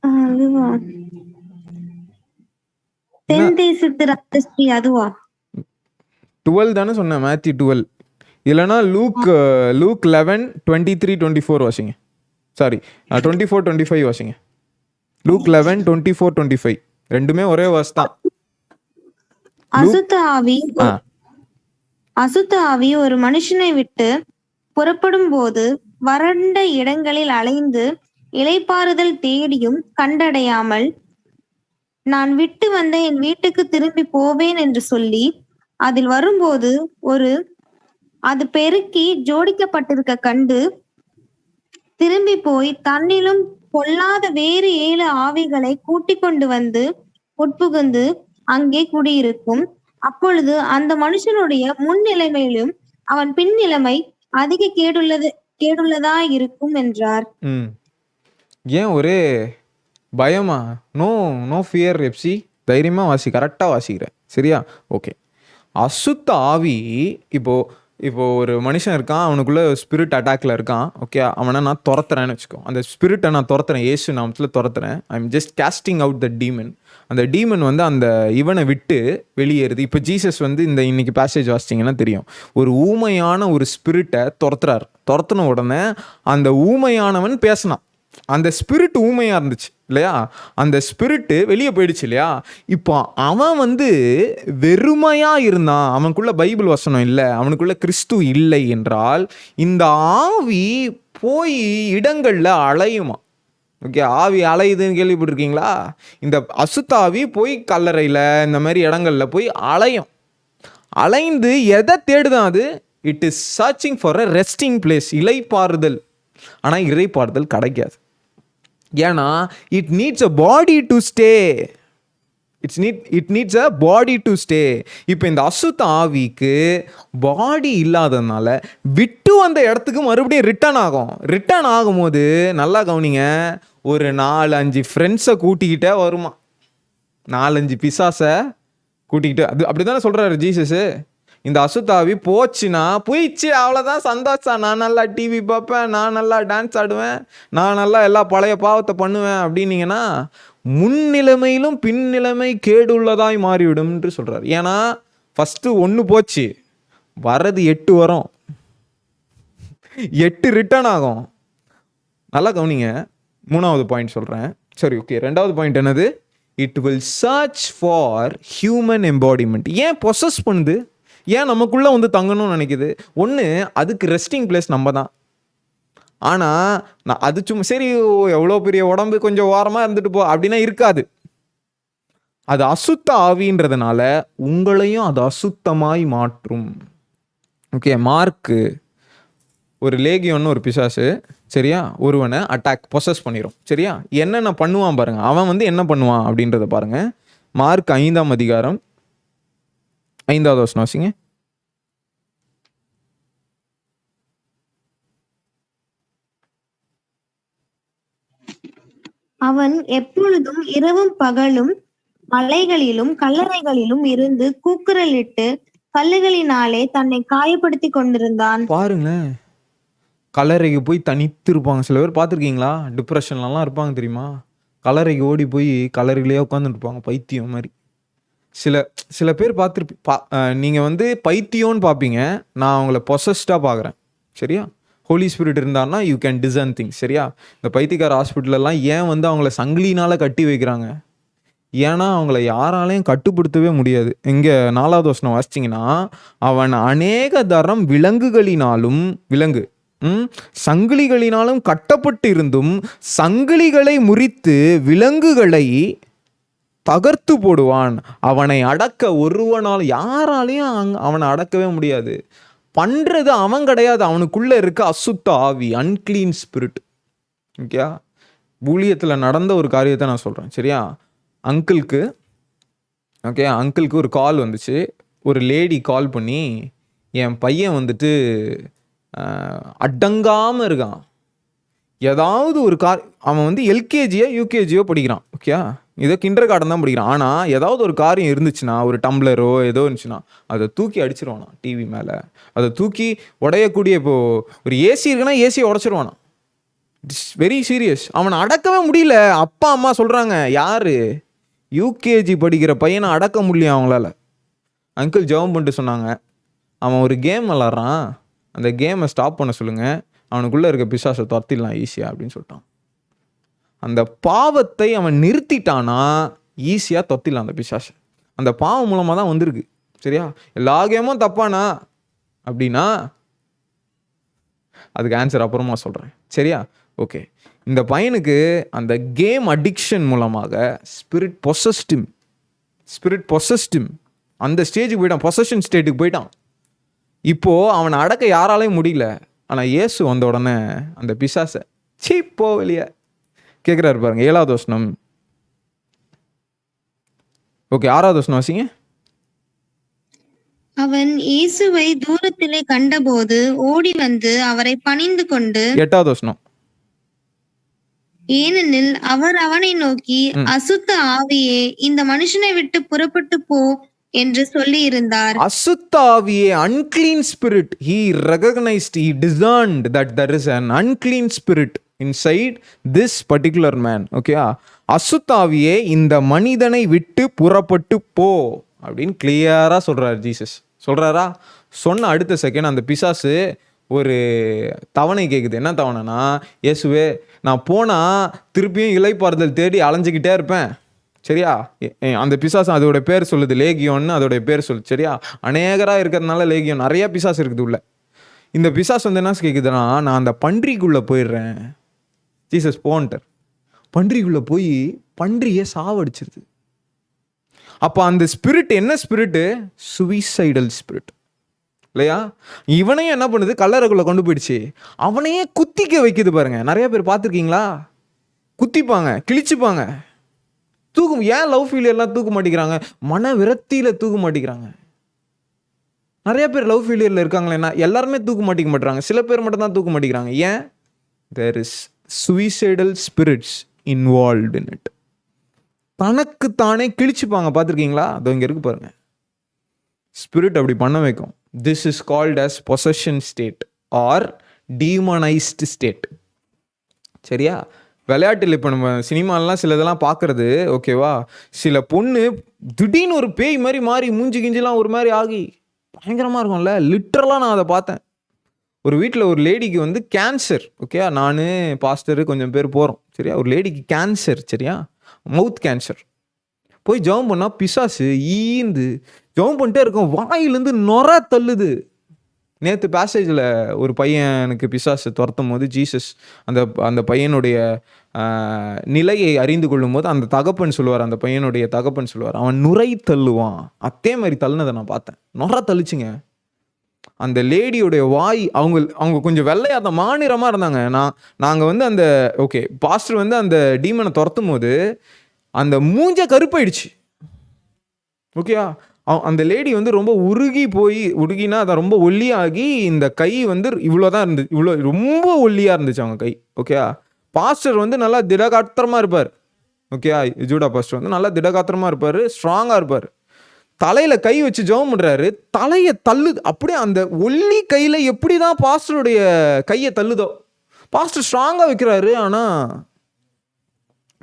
அதுவா? தென் தேசத்து ராஜஸ்ரீ அதுவா? 12 தானே சொன்னேன், மேத்யூ 12. இல்லைனா லூக் 11-23-24 வாசிங்க. சாரி, 24-25 வாசிங்க. லூக் 11-24-25 ரெண்டுமே ஒரே வாஸ் தான். அசுத்த ஆவி ஒரு மனுஷனை விட்டு புறப்படும் போது வறண்ட இடங்களில் அலைந்து இளைப்பாறுதல் தேடியும் கண்டடையாமல், நான் விட்டு வந்த என் வீட்டுக்கு திரும்பி போவேன் என்று சொல்லி அதில் வரும்போது அது பெருக்கி ஜோடிக்கப்பட்டிருக்க கண்டு திரும்பி போய் தன்னிலும் பொல்லாத வேறு 7 ஆவிகளை கூட்டிக் கொண்டு வந்து உட்புகுந்து அங்கே குடியிருக்கும். அப்பொழுது அந்த மனுஷனுடைய முன் நிலைமையிலும் அவன் பின் நிலைமை அதிக கேடுள்ளதா இருக்கும் என்றார். ஏன் ஒரே பயமா? நோ ஃபியர் எப்சி, தைரியமா வாசி, கரெக்டா வாசிக்கிறேன், சரியா? ஓகே. அசுத்த ஆவி இப்போ ஒரு மனுஷன் இருக்கான், அவனுக்குள்ள ஸ்பிரிட் அட்டாக்ல இருக்கான். ஓகே, அவனை நான் துரத்துறேன்னு வச்சுக்கோ. அந்த ஸ்பிரிட்டை நான் துரத்துறேன், இயேசு நாமத்தில் துரத்துறேன். I am just casting out the demon. அந்த டீமன் வந்து அந்த இவனை விட்டு வெளியேறுது. இப்போ ஜீசஸ் வந்து இன்னைக்கு பேசேஜ் வாசிச்சிங்கன்னா தெரியும், ஒரு ஊமையான ஒரு ஸ்பிரிட்டை துரத்துன உடனே அந்த ஊமையானவன் பேசினான். அந்த ஸ்பிரிட் ஊமையாக இருந்துச்சு இல்லையா? அந்த ஸ்பிரிட்டு வெளியே போயிடுச்சு இல்லையா? இப்போ அவன் வந்து வெறுமையாக இருந்தான், அவனுக்குள்ள பைபிள் வசனம் இல்லை, அவனுக்குள்ள கிறிஸ்து இல்லை என்றால் இந்த ஆவி போய் இடங்களில் அலையுமா? ஓகே, ஆவி அலையுதுன்னு கேள்விப்பட்டிருக்கீங்களா? இந்த அசுத்தாவி போய் கல்லறையில் இந்த மாதிரி இடங்களில் போய் அலைந்து எதை தேடுதான் அது? It is searching for a resting place, இளைப்பாறுதல். ஆனால் இளைப்பாறுதல் கிடைக்காது. ஏன்னா it needs a body to stay. It needs a body to stay. இப்போ இந்த அசுத்த ஆவிக்கு பாடி இல்லாததுனால விட்டு வந்த இடத்துக்கு மறுபடியும் ரிட்டர்ன் ஆகும்போது நல்லா கவனிங்க, ஒரு 4-5 ஃப்ரெண்ட்ஸை கூட்டிக்கிட்டே வருமா, 4-5 பிசாசை கூட்டிக்கிட்டு. அப்படிதானே சொல்றாரு ஜீசஸ். இந்த அசுத்தாவி போயிடுச்சு, அவ்வளோதான், சந்தோஷம், நான் நல்லா டிவி பார்ப்பேன், நான் நல்லா டான்ஸ் ஆடுவேன், நான் நல்லா எல்லா பழைய பாவத்தை பண்ணுவேன் அப்படின்னீங்கன்னா முன்னிலைமையிலும் பின்னிலைமை கேடுள்ளதாய் மாறிவிடும் என்று சொல்றாரு. ஏன்னா ஃபஸ்ட்டு 1 போச்சு, வர்றது 8 வரும், 8 ரிட்டர்ன் ஆகும். நல்லா கவனிங்க. 3வது பாயிண்ட் சொல்கிறேன். சரி, ஓகே. 2வது பாயிண்ட் என்னது? It will search for human embodiment. ஏன் பொசஸ் பண்ணுது? ஏன் நமக்குள்ளே வந்து தங்கணும்னு நினைக்குது? ஒன்று, அதுக்கு ரெஸ்டிங் பிளேஸ் நம்ம தான். ஆனால் நான் அது சும்மா சரி எவ்வளோ பெரிய உடம்பு கொஞ்சம் ஓரமாக இருந்துட்டு போ அப்படின்னா இருக்காது. அது அசுத்த ஆவின்றதுனால உங்களையும் அது அசுத்தமாய் மாற்றும். ஓகே, மார்க்கு ஒரு லேகியோன்னு ஒரு பிசாசு, சரியா, ஒருவனை பொசஸ் பண்ணிடும். சரியா, என்னென்ன பண்ணுவான் பாருங்க. அவன் வந்து என்ன பண்ணுவான் அப்படின்றத பாருங்க. மார்க் 5ஆம் அதிகாரம் 5வது வசனம் வாசிங்க. அவன் எப்பொழுதும் இரவும் பகலும் மலைகளிலும் கல்லறைகளிலும் இருந்து கூக்குரலிட்டு கல்லுகளினாலே தன்னை காயப்படுத்தி கொண்டிருந்தான். பாருங்களேன், கல்லறைக்கு போய் தனித்து இருப்பாங்க. சில பேர் பார்த்துருக்கீங்களா? டிப்ரெஷன்லாம் இருப்பாங்க தெரியுமா? கல்லறைக்கு ஓடி போய் கல்லறையிலேயே உட்காந்துட்டு இருப்பாங்க, பைத்தியம் மாதிரி. சில பேர் நீங்கள் வந்து பைத்தியம்னு பார்ப்பீங்க, நான் அவங்கள பொசஸ்டாக பார்க்குறேன். சரியா, ஹோலி ஸ்பிரிட் இருந்தான்னா யூ கேன் டிசர்ன் திங்ஸ். சரியா, இந்த பைத்தியக்கார ஹாஸ்பிட்டலெல்லாம் ஏன் வந்து அவங்கள சங்கிலினால் கட்டி வைக்கிறாங்க? ஏன்னா அவங்கள யாராலையும் கட்டுப்படுத்தவே முடியாது. இங்கே 4வது வசனம் வாசிச்சிங்கன்னா, அவன் அநேக தரம் விலங்கு சங்கிலிகளினாலும் கட்டப்பட்டு இருந்தும் சங்கிலிகளை முறித்து விலங்குகளை தகர்த்து போடுவான். அவனை அடக்க ஒருவனால் யாராலையும் அவனை அடக்கவே முடியாது. பண்றது அவன் கிடையாது, அவனுக்குள்ள இருக்க அசுத்த ஆவி, அன்கிளீன் ஸ்பிரிட். ஓகே, ஊழியத்தில் நடந்த ஒரு காரியத்தை நான் சொல்கிறேன். சரியா, அங்கிளுக்கு ஒரு கால் வந்துச்சு. ஒரு லேடி கால் பண்ணி, என் பையன் வந்துட்டு அடங்காமல் இருக்கான், ஏதாவது ஒரு அவன் வந்து எல்கேஜியோ யூகேஜியோ படிக்கிறான். ஓகே, ஏதோ கிண்டர் கார்டன் தான் படிக்கிறான். ஆனால் ஏதாவது ஒரு காரியம் இருந்துச்சுன்னா, ஒரு டம்ளரோ ஏதோ இருந்துச்சுன்னா அதை தூக்கி அடிச்சிருவானா டிவி மேலே. அதை தூக்கி உடையக்கூடிய, இப்போது ஒரு ஏசி இருக்குன்னா ஏசியை உடச்சிருவானா. It's very serious. அவனை அடக்கவே முடியல. அப்பா அம்மா சொல்கிறாங்க, யார் யூகேஜி படிக்கிற பையனை அடக்க முடியல அவங்களால. அங்கிள் ஜெபம் பண்ணிட்டு சொன்னாங்க, அவன் ஒரு கேம் விளாட்றான், அந்த கேமை ஸ்டாப் பண்ண சொல்லுங்கள், அவனுக்குள்ளே இருக்க பிசாசை துரத்திடலாம் ஈஸியாக அப்படின்னு சொல்லிட்டான். அந்த பாவத்தை அவன் நிறுத்திட்டானா ஈஸியாக தொத்திடலாம் அந்த பிசாசை. அந்த பாவம் மூலமாக தான் வந்திருக்கு. சரியா, எல்லா கேமும் தப்பானா அப்படின்னா அதுக்கு ஆன்சர் அப்புறமா சொல்கிறேன். சரியா, ஓகே. இந்த பையனுக்கு அந்த கேம் அடிக்ஷன் மூலமாக ஸ்பிரிட் பொசஸ்டிம் அந்த ஸ்டேஜுக்கு போயிட்டான், பொசஷன் ஸ்டேட்டுக்கு போயிட்டான். இப்போது அவனை அடக்க யாராலையும் முடியல. ஆனால் இயேசு வந்த உடனே அந்த பிசாசை போ வெளியே கேட்குறாரு பாருங்க. 7வது வசனம். ஓகே, 6வது வசனம் வாசிங்க. அவன் இயேசுவை தூரத்திலே கண்டபோது ஓடி வந்து அவரை பணிந்து கொண்டு. 8வது வசனம். ஏனெனில் அவர் அவனை நோக்கி, அசுத்த ஆவியே, இந்த மனுஷனை விட்டு புறப்பட்டு போ என்று சொல்லி இருந்தார். அசுத்த ஆவியே, unclean spirit, he recognized, he discerned that there is an unclean spirit inside this particular man. Okay, அசுத்த ஆவியே இந்த மனிதனை விட்டு புறப்பட்டு போ அப்படின்னு கிளியரா சொல்றாரு ஜீசஸ். சொல்றாரா? சொன்ன அடுத்த செகண்ட் அந்த பிசாசு ஒரு தவணை கேட்குது. என்ன தவணைனா, இயேசுவே நான் போனால் திருப்பியும் இளைப்பாறுதல் தேடி அலைஞ்சிக்கிட்டே இருப்பேன். சரியா, அந்த பிசாசு அதோட பேர் சொல்லுது, லேகியோன்னு அதோடைய பேர் சொல்லுது. சரியா, அநேகராக இருக்கிறதுனால லேகியோன், நிறைய பிசாசு இருக்குது உள்ள. இந்த பிசாசு வந்து என்ன கேட்குதுன்னா, நான் அந்த பன்றிக்குள்ளே போயிடுறேன். ஜீசஸ் போன்ட்டார். பன்றிக்குள்ளே போய் பன்றியை சாவடிச்சிருது. அப்போ அந்த ஸ்பிரிட் என்ன ஸ்பிரிட்டு? சுவிசைடல் ஸ்பிரிட் இல்லையா? இவனையும் என்ன பண்ணுது? கல்லறைக்குள்ளே கொண்டு போயிடுச்சு. அவனையே குத்திக்க வைக்குது பாருங்க. நிறைய பேர் பார்த்துருக்கீங்களா? குத்திப்பாங்க, கிழிச்சுப்பாங்க, தூக்கும். ஏன் லவ் ஃபெயிலியர்லாம் தூக்க மாட்டேங்கிறாங்க? மன விரக்தியில் தூக்க மாட்டேங்கிறாங்க. நிறைய பேர் லவ் ஃபெயிலியரில் இருக்காங்களேன்னா எல்லாருமே தூக்க மாட்டிக்க மாட்டுறாங்க, சில பேர் மட்டும் தான் தூக்க மாட்டேங்கிறாங்க. ஏன்? There is suicidal spirits involved in it. தனக்கு தானே கிழிச்சுப்பாங்க, பார்த்துருக்கீங்களா? அது இங்கே இருக்கு பாருங்க. ஸ்பிரிட் அப்படி பண்ண வைக்கும். This is called as possession state or demonized state. சரியா, விளையாட்டில் இப்போ நம்ம சினிமாலாம் சில இதெல்லாம் பார்க்குறது ஓகேவா, சில பொண்ணு திடீர்னு ஒரு பேய் மாதிரி மாறி மூஞ்சி கிஞ்சிலாம் ஒரு மாதிரி ஆகி பயங்கரமாக இருக்கும்ல. லிட்டரலாக நான் அதை பார்த்தேன். ஒரு வீட்டில் ஒரு லேடிக்கு வந்து கேன்சர். ஓகே, நான் பாஸ்டரு கொஞ்சம் பேர் போகிறோம். சரியா, ஒரு லேடிக்கு கேன்சர். சரியா, மவுத் கேன்சர். போய் ஜெபம் பண்ணால் பிசாசு ஈந்து ஜெபம் பண்ணிட்டே இருக்கும், வாயிலேருந்து நொற தள்ளுது. நேற்று பேசேஜில் ஒரு பையனுக்கு பிசாசு துரத்தும் போது ஜீசஸ் அந்த பையனுடைய நிலையை அறிந்து கொள்ளும் போது அந்த தகப்பன் சொல்லுவார், அந்த பையனுடைய தகப்பன் சொல்லுவார், அவன் நுரை தள்ளுவான். அதே மாதிரி தள்ளுனதை நான் பார்த்தேன். நொற தள்ளிச்சுங்க. அந்த லேடியோடைய வாய், அவங்க கொஞ்சம் வெள்ளையாக மாநிறமாக இருந்தாங்க. நாங்கள் வந்து அந்த ஓகே பாஸ்டர் வந்து அந்த டீமனை துரத்தும் போது அந்த மூஞ்ச கருப்பாயிடுச்சு. ஓகேயா, அந்த லேடி வந்து ரொம்ப உருகினா அதை ரொம்ப ஒல்லியாகி, இந்த கை வந்து இவ்வளோதான் இருந்துச்சு, இவ்வளோ ரொம்ப ஒல்லியாக இருந்துச்சு அவங்க கை. ஓகேயா, பாஸ்டர் வந்து நல்லா திடகாத்திரமாக இருப்பார். ஓகேயா, ஜூடா பாஸ்டர் வந்து நல்லா திடகாத்திரமாக இருப்பார், ஸ்ட்ராங்காக இருப்பார். தலையில் கை வச்சு ஜெபம் பண்ணுறாரு, தலையை தள்ளுது. அப்படியே அந்த ஒல்லி கையில் எப்படி தான் பாஸ்டருடைய கையை தள்ளுதோ. பாஸ்டர் ஸ்ட்ராங்காக வைக்கிறாரு. ஆனால்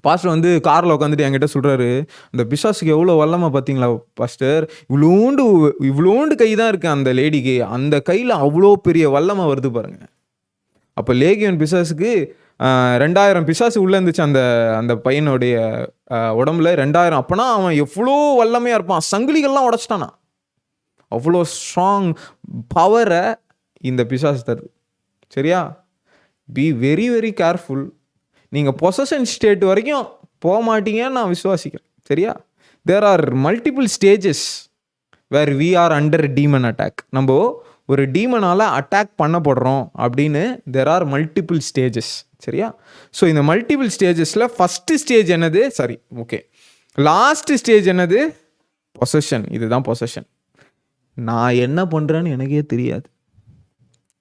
பாஸ்டர் வந்து காரில் உட்காந்துட்டு என்கிட்ட சொல்கிறாரு, இந்த பிசாசுக்கு எவ்வளோ வல்லமா பார்த்தீங்களா பாஸ்டர், இவ்வளோண்டு கை தான் இருக்கு அந்த லேடிக்கு, அந்த கையில் அவ்வளோ பெரிய வல்லமா வருது பாருங்க. அப்போ லேகியோன் பிசாசுக்கு 2000 பிசாசு உள்ளே இருந்துச்சு அந்த அந்த பையனுடைய உடம்புல 2000. அப்போனா அவன் எவ்வளோ வல்லமையாக இருப்பான், சங்கிலிகள்லாம் உடச்சிட்டானா. அவ்வளோ ஸ்ட்ராங் பவரை இந்த பிசாசு தருது. சரியா? Be very very careful. நீங்கள் பொசஷன் ஸ்டேட் வரைக்கும் போக மாட்டீங்கன்னு நான் விசுவாசிக்கிறேன். சரியா? There are multiple stages where we are under demon attack. நம்ம ஒரு டீமனால் அட்டாக் பண்ணப்படுறோம் அப்படின்னு தேர் ஆர் மல்டிபிள் ஸ்டேஜஸ். சரியா? ஸோ இந்த மல்டிபிள் ஸ்டேஜஸில் ஃபஸ்ட்டு ஸ்டேஜ் என்னது? சரி, ஓகே. லாஸ்ட்டு ஸ்டேஜ் என்னது? பொசஷன். இதுதான் பொசஷன். நான் என்ன பண்ணுறேன்னு எனக்கே தெரியாது.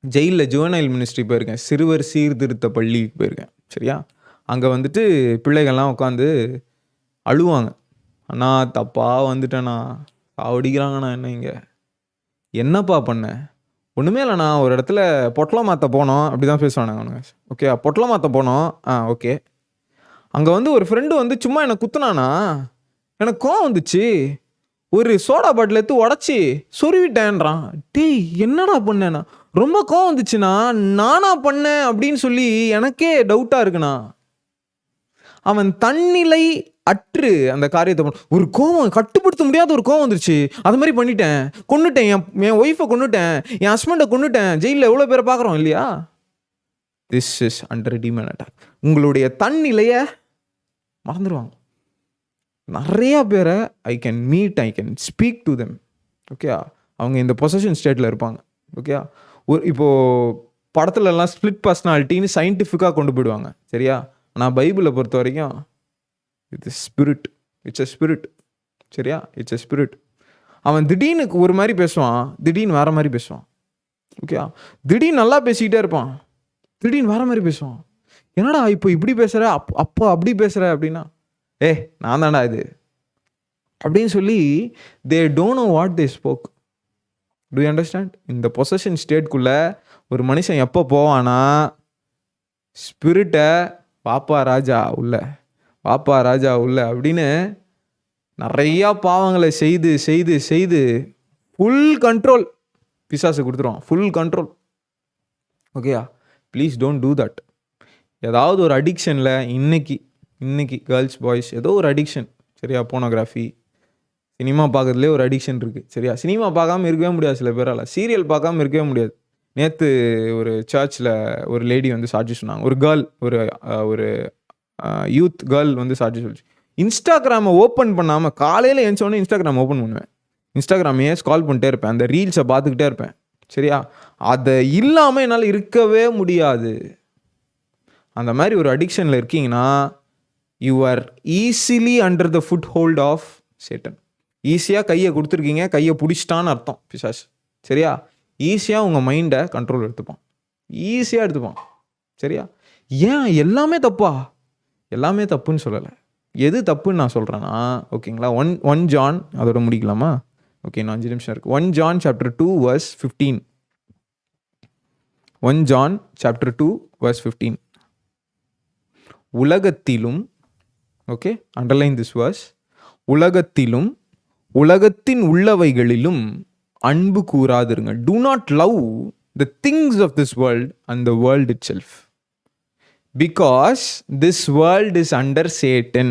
ஜெயிலில் ஜுவனைல் மினிஸ்ட்ரி போயிருக்கேன், சிறுவர் சீர்திருத்த பள்ளிக்கு போயிருக்கேன். சரியா? அங்கே வந்துட்டு பிள்ளைகள்லாம் உட்காந்து அழுவாங்க. அண்ணா தப்பாக வந்துட்டேண்ணா, சாவடிக்கிறாங்கண்ணா என்ன இங்கே. என்னப்பா பண்ணேன்? ஒன்றுமே இல்லைண்ணா, ஒரு இடத்துல பொட்டலம் மாற்ற போனோம், அப்படி தான் பேசுவானுங்க அவனுங்க. ஓகே, பொட்டலம் மாற்ற போனோம். ஓகே. அங்கே வந்து ஒரு ஃப்ரெண்டு வந்து சும்மா என்னை குத்துனானா, எனக்கு கோவம் வந்துச்சு, ஒரு சோடா பாட்டில் எடுத்து உடச்சி சொருவிட்டேன்றான். டேய் என்னடா பண்ணேண்ணா? ரொம்ப கோவம் வந்துச்சுண்ணா, நானா பண்ணேன் அப்படின்னு சொல்லி எனக்கே டவுட்டாக இருக்குண்ணா. அவன் தன்னிலை அற்று அந்த காரியத்தை ஒரு கோவம், கட்டுப்படுத்த முடியாத ஒரு கோவம் வந்துருச்சு, அது மாதிரி பண்ணிட்டேன், கொன்னுட்டேன், என் ஒய்ஃபை கொன்னுட்டேன், என் ஹஸ்பண்டை கொன்னுட்டேன். ஜெயிலில் எவ்வளோ பேரை பார்க்குறோம் இல்லையா? This is under demon attack. உங்களுடைய தன்னிலையை மறந்துடுவாங்க. நிறையா பேரை I can meet, I can speak to them. Okay, அவங்க இந்த பொசஷன் ஸ்டேட்டில் இருப்பாங்க. ஓகே, இப்போது படத்துலலாம் ஸ்பிளிட் பர்சனாலிட்டின்னு சயின்டிஃபிக்காக கொண்டு போயிடுவாங்க. சரியா? ஆனால் பைபிளை பொறுத்த வரைக்கும் it's spirit. It's a spirit. சரியா? It's a spirit. அவன் திடீர்னு ஒரு மாதிரி பேசுவான், திடீர்னு வேறு மாதிரி பேசுவான். ஓகே, திடீர்னு நல்லா பேசிக்கிட்டே இருப்பான், திடீர்னு வேறு மாதிரி பேசுவான். என்னடா இப்போ இப்படி பேசுகிற, அப்போ அப்படி பேசுகிற அப்படின்னா, நான் தான்டா இது அப்படின்னு சொல்லி they don't know what they spoke. To you understand? இந்த பொசஷன் ஸ்டேட்குள்ளே ஒரு மனுஷன் எப்போ போவானா, ஸ்பிரிட்டை வாப்பா ராஜா உள்ள, வாப்பா ராஜா உள்ள அப்படின்னு நிறையா பாவங்களை செய்து செய்து செய்து ஃபுல் கண்ட்ரோல் பிசாசு கொடுத்துருவான். Full control. ஓகேயா? Please don't do that. ஏதாவது ஒரு அடிக்ஷனில் இன்னைக்கு கேர்ள்ஸ் பாய்ஸ் ஏதோ ஒரு அடிக்ஷன். சரியா? போனோகிராஃபி, சினிமா பார்க்கறதுலே ஒரு அடிக்ஷன் இருக்குது. சரியா? சினிமா பார்க்காம இருக்கவே முடியாது சில பேரால், சீரியல் பார்க்காம இருக்கவே முடியாது. நேற்று ஒரு சர்ச்சில் ஒரு லேடி வந்து சாட்சி சொன்னாங்க. ஒரு கேர்ள், ஒரு யூத் கேர்ள் வந்து சாட்சி சொல்லிச்சு. இன்ஸ்டாகிராமை ஓப்பன் பண்ணாமல் காலையில் எழுந்தோடனே இன்ஸ்டாகிராம் ஓப்பன் பண்ணுவேன், இன்ஸ்டாகிராமையே ஸ்கால் பண்ணிட்டே இருப்பேன், அந்த ரீல்ஸை பார்த்துக்கிட்டே இருப்பேன். சரியா? அதை இல்லாமல் என்னால் இருக்கவே முடியாது. அந்த மாதிரி ஒரு அடிக்ஷனில் இருக்கீங்கன்னா you are easily under the foothold of Satan. ஈஸியாக கையை கொடுத்துருக்கீங்க, கையை பிடிச்சிட்டான்னு அர்த்தம் பிசாசு. சரியா? ஈஸியாக உங்கள் மைண்டை கண்ட்ரோல் எடுத்துப்பான், ஈஸியாக எடுத்துப்பான். சரியா? ஏன் எல்லாமே தப்பா? எல்லாமே தப்புன்னு சொல்லலை. எது தப்புன்னு நான் சொல்கிறேன்னா, ஓகேங்களா, 1 John அதோட முடிக்கலாமா? ஓகே, இன்னும் 5 நிமிஷம் இருக்குது. 1 John chapter 2 verse 15. 1 John chapter 2 verse 15. உலகத்திலும், ஓகே, அண்டர்லைன் திஸ் வேர்ஸ், உலகத்திலும் உலகத்தின் உள்ளவைகளிலும் அன்பு கூறாதிருங்க. Do not love the things of this world and the world itself, because this world is under Satan.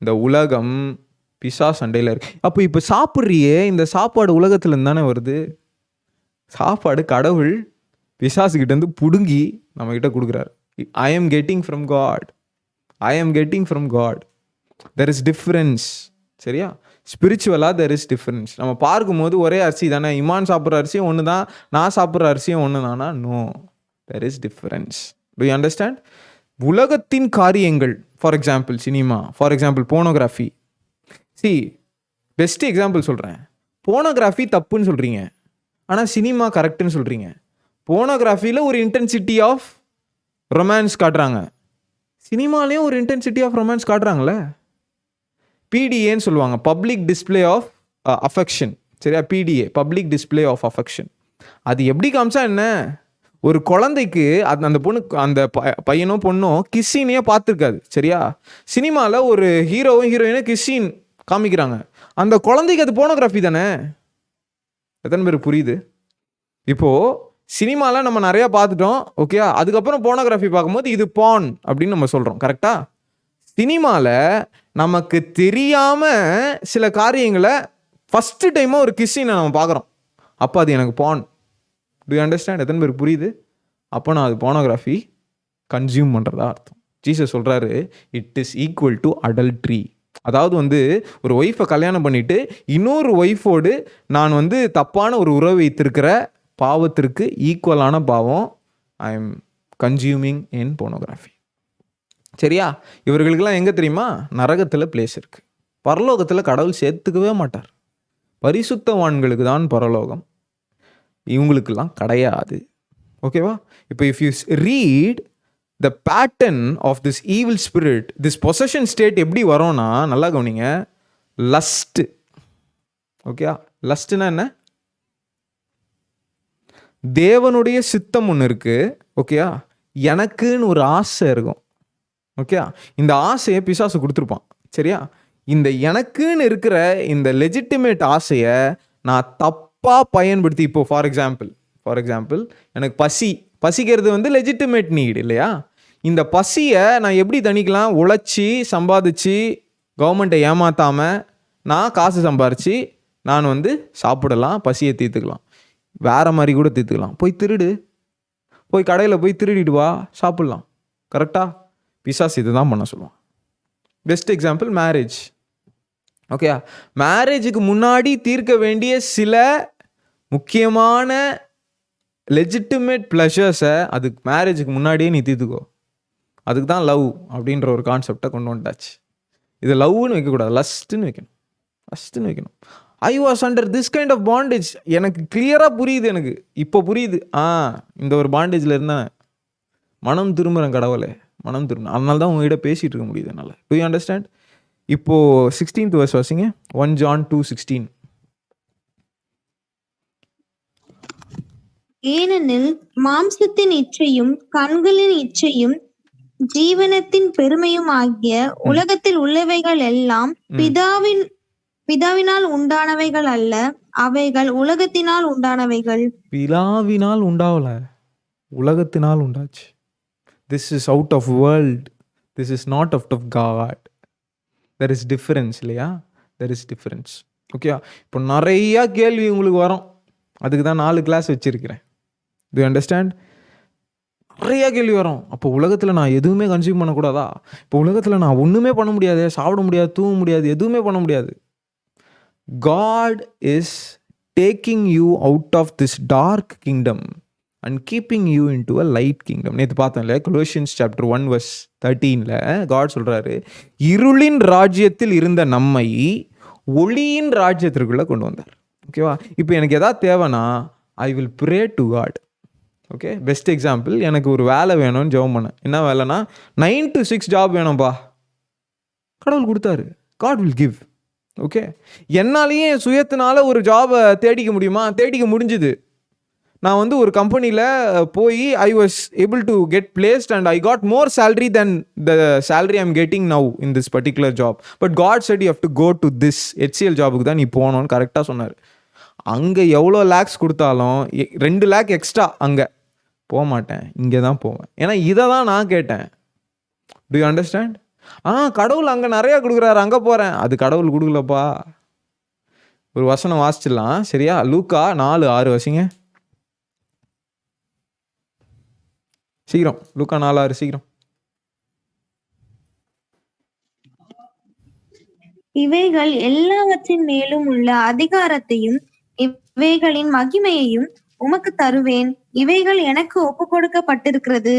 இந்த உலகம் பிசாசு அண்டையில் இருக்கு. அப்போ இப்போ சாப்பிட்றியே, இந்த சாப்பாடு உலகத்துலேருந்து தானே வருது. சாப்பாடு கடவுள் பிசாசுக்கிட்டேருந்து பிடுங்கி நம்மக்கிட்ட கொடுக்குறாரு. I am getting from God. I am getting from God. There is difference. சரியா? ஸ்பிரிச்சுவலாக there is difference. நம்ம பார்க்கும்போது ஒரே அரிசி தானே, இமான் சாப்பிட்ற அரிசியும் ஒன்று தான், நான் சாப்பிட்ற அரிசியும் ஒன்று தானா? No, there is difference. Do you understand? உலகத்தின் காரியங்கள், for example cinema, for example pornography. Best example சொல்கிறேன். போனோகிராஃபி தப்புன்னு சொல்கிறீங்க, ஆனால் சினிமா கரெக்டுன்னு சொல்கிறீங்க. போனோகிராஃபியில் ஒரு இன்டென்சிட்டி ஆஃப் ரொமான்ஸ் காட்டுறாங்க, சினிமாலேயும் ஒரு இன்டென்சிட்டி ஆஃப் ரொமான்ஸ் காட்டுறாங்களே. பிடிஏன்னு சொல்லுவாங்க, பப்ளிக் டிஸ்பிளே ஆஃப் அஃபெக்ஷன். சரியா? PDA, public display of affection. அது எப்படி காமிச்சா என்ன? ஒரு குழந்தைக்கு அந்த பொண்ணுக்கு, அந்த பையனோ பொண்ணோ கிஸ்ஸினையே பார்த்துருக்காது. சரியா? சினிமாவில் ஒரு ஹீரோவும் ஹீரோயினும் கிஸ்ஸின் காமிக்கிறாங்க, அந்த குழந்தைக்கு அது போனோகிராஃபி தானே. எத்தனை பேர் புரியுது? இப்போது சினிமாவில் நம்ம நிறையா பார்த்துட்டோம். ஓகே, அதுக்கப்புறம் போனோகிராஃபி பார்க்கும்போது இது பான் அப்படின்னு நம்ம சொல்கிறோம். கரெக்டா? சினிமாவில் நமக்கு தெரியாமல் சில காரியங்களை ஃபஸ்ட்டு டைமாக ஒரு கிஸ்ஸினை நம்ம பார்க்குறோம். அப்போ அது எனக்கு பான். To you understand? எத்தனை பேருக்கு புரியுது? அப்போ நான் அது போனோகிராஃபி கன்சியூம் பண்ணுறதா அர்த்தம். ஜீசஸ் சொல்கிறாரு, it is equal to adultery. அதாவது ஒரு ஒய்ஃபை கல்யாணம் பண்ணிவிட்டு இன்னொரு ஒய்ஃபோடு நான் தப்பான ஒரு உறவு வைத்திருக்கிற பாவத்திற்கு ஈக்குவலான பாவம் I am consuming in pornography. சரியா? இவர்களுக்கெல்லாம் எங்கே தெரியுமா? நரகத்தில் பிளேஸ் இருக்குது. பரலோகத்தில் கடவுள் சேர்த்துக்கவே மாட்டார். பரிசுத்தவான்களுக்கு தான் பரலோகம், இவங்களுக்கெல்லாம் கிடையாது. ஓகேவா? இப்போ if you read the pattern of this evil spirit, this possession state எப்படி வரும்னா, நல்லா கவனிங்க. லஸ்ட். ஓகே, லஸ்ட்னா என்ன? தேவனுடைய சித்தம் ஒன்று இருக்குது. ஓகேயா? எனக்குன்னு ஒரு ஆசை இருக்கும். ஓகே, இந்த ஆசையை பிசாசு கொடுத்துருப்பான். சரியா? இந்த எனக்குன்னு இருக்கிற இந்த லெஜிட்டிமேட் ஆசையை நான் தப்பாக பயன்படுத்தி, இப்போ ஃபார் எக்ஸாம்பிள் எனக்கு பசிக்கிறது லெஜிட்டிமேட் நீட் இல்லையா? இந்த பசியை நான் எப்படி தணிக்கலாம்? உழைச்சி சம்பாதிச்சு கவர்மெண்ட்டை ஏமாத்தாமல் நான் காசு சம்பாரித்து நான் சாப்பிடலாம், பசியை தீர்த்துக்கலாம். வேறு மாதிரி கூட தீர்த்துக்கலாம். போய் திருடு, போய் கடையில் போய் திருடிட்டு வா, சாப்பிட்லாம். கரெக்டாக? பிசாசு இது தான் பண்ண சொல்லுவான். Best example marriage. ஓகே, மேரேஜுக்கு முன்னாடி தீர்க்க வேண்டிய சில முக்கியமான லெஜிட்டிமேட் ப்ளஷர்ஸை அதுக்கு மேரேஜுக்கு முன்னாடியே நீ தீர்த்துக்கோ. அதுக்கு தான் லவ் அப்படின்ற ஒரு கான்செப்டை கொண்டு வந்துட்டாச்சு. இது லவ்னு வைக்கக்கூடாது, லஸ்ட்டுன்னு வைக்கணும். I was under this kind of bondage. எனக்கு கிளியராக புரியுது, எனக்கு இப்போ புரியுது. இந்த ஒரு பாண்டேஜில் இருந்தேன், மனம் திரும்புகிறேன் கடவுளே, மனம் திரும்ப. அதனால தான் உங்ககிட்ட பேசிகிட்டு இருக்க முடியுது என்னால். To you understand? இப்போது 16th verse வாசிங்க. 1 John 2:16. ஏனெனில் மாம்சத்தின் இச்சையும் கண்களின் இச்சையும் ஜீவனத்தின் பெருமையும் ஆகிய உலகத்தில் உள்ளவைகள் எல்லாம் பிதாவினால் உண்டானவைகள் அல்ல, அவைகள் உலகத்தினால் உண்டானவைகள். பிதாவினால் உண்டாவல, உலகத்தினால் உண்டாச்சு. This is out of world. This is not out of God. There is difference இல்லையா? There is difference. ஓகே, இப்போ நிறையா கேள்வி உங்களுக்கு வரும். அதுக்கு தான் 4 கிளாஸ் வச்சுருக்கிறேன். Do you understand? நிறையா கேள்வி வரும். அப்போ உலகத்தில் நான் எதுவுமே கன்சியூம் பண்ணக்கூடாதா? இப்போ உலகத்தில் நான் ஒன்றுமே பண்ண முடியாது, சாப்பிட முடியாது, தூங்க முடியாது, எதுவுமே பண்ண முடியாது. God is taking you out of this dark kingdom and keeping you into a light kingdom. நேற்று பார்த்தோம்ல, Colossians chapter 1 verse 13ல God சொல்கிறாரு, இருளின் ராஜ்யத்தில் இருந்த நம்மை ஒளியின் ராஜ்யத்திற்குள்ளே கொண்டு வந்தார். ஓகேவா? இப்போ எனக்கு எதாவது தேவைன்னா I will pray to God. Okay, best example, எனக்கு ஒரு வேலை வேணும்னு ஜெபம் பண்ணேன். என்ன வேலைன்னா 9 to 6 ஜாப் வேணும்பா. கடவுள் கொடுத்தாரு. God will give. ஓகே, என்னாலேயே என் சுயத்தினால ஒரு ஜாபை தேடிக்க முடியுமா? தேடிக்க முடிஞ்சுது. நான் ஒரு கம்பெனியில் போய் I was able to get placed and I got more salary then the salary I'm getting now in this particular job. But God said you have to go to this HCL ஜாபுக்கு தான் நீ போகணும்னு கரெக்டாக சொன்னார். அங்கே எவ்வளோ லேக்ஸ் கொடுத்தாலும் 2 lakh extra அங்கே போக மாட்டேன், இங்கே தான் போவேன். ஏன்னா இதை தான் நான் கேட்டேன். To you understand? கடவுள் அங்கே நிறையா கொடுக்குறாரு, அங்கே போகிறேன். அது கடவுள் கொடுக்கலப்பா. ஒரு வசனம் வாசிச்சிடலாம். சரியா? லூக்கா 4:6 வாசிங்க சீக்கிரம். லூக்கா 4:6 சீக்கிரம். இவைகள் எல்லாவற்றின் மேலும் உள்ள அதிகாரத்தையும் இவைகளின் மகிமையையும் உமக்கு தருவேன். இவைகள் எனக்கு ஒப்பு கொடுக்கப்பட்டிருக்கிறது.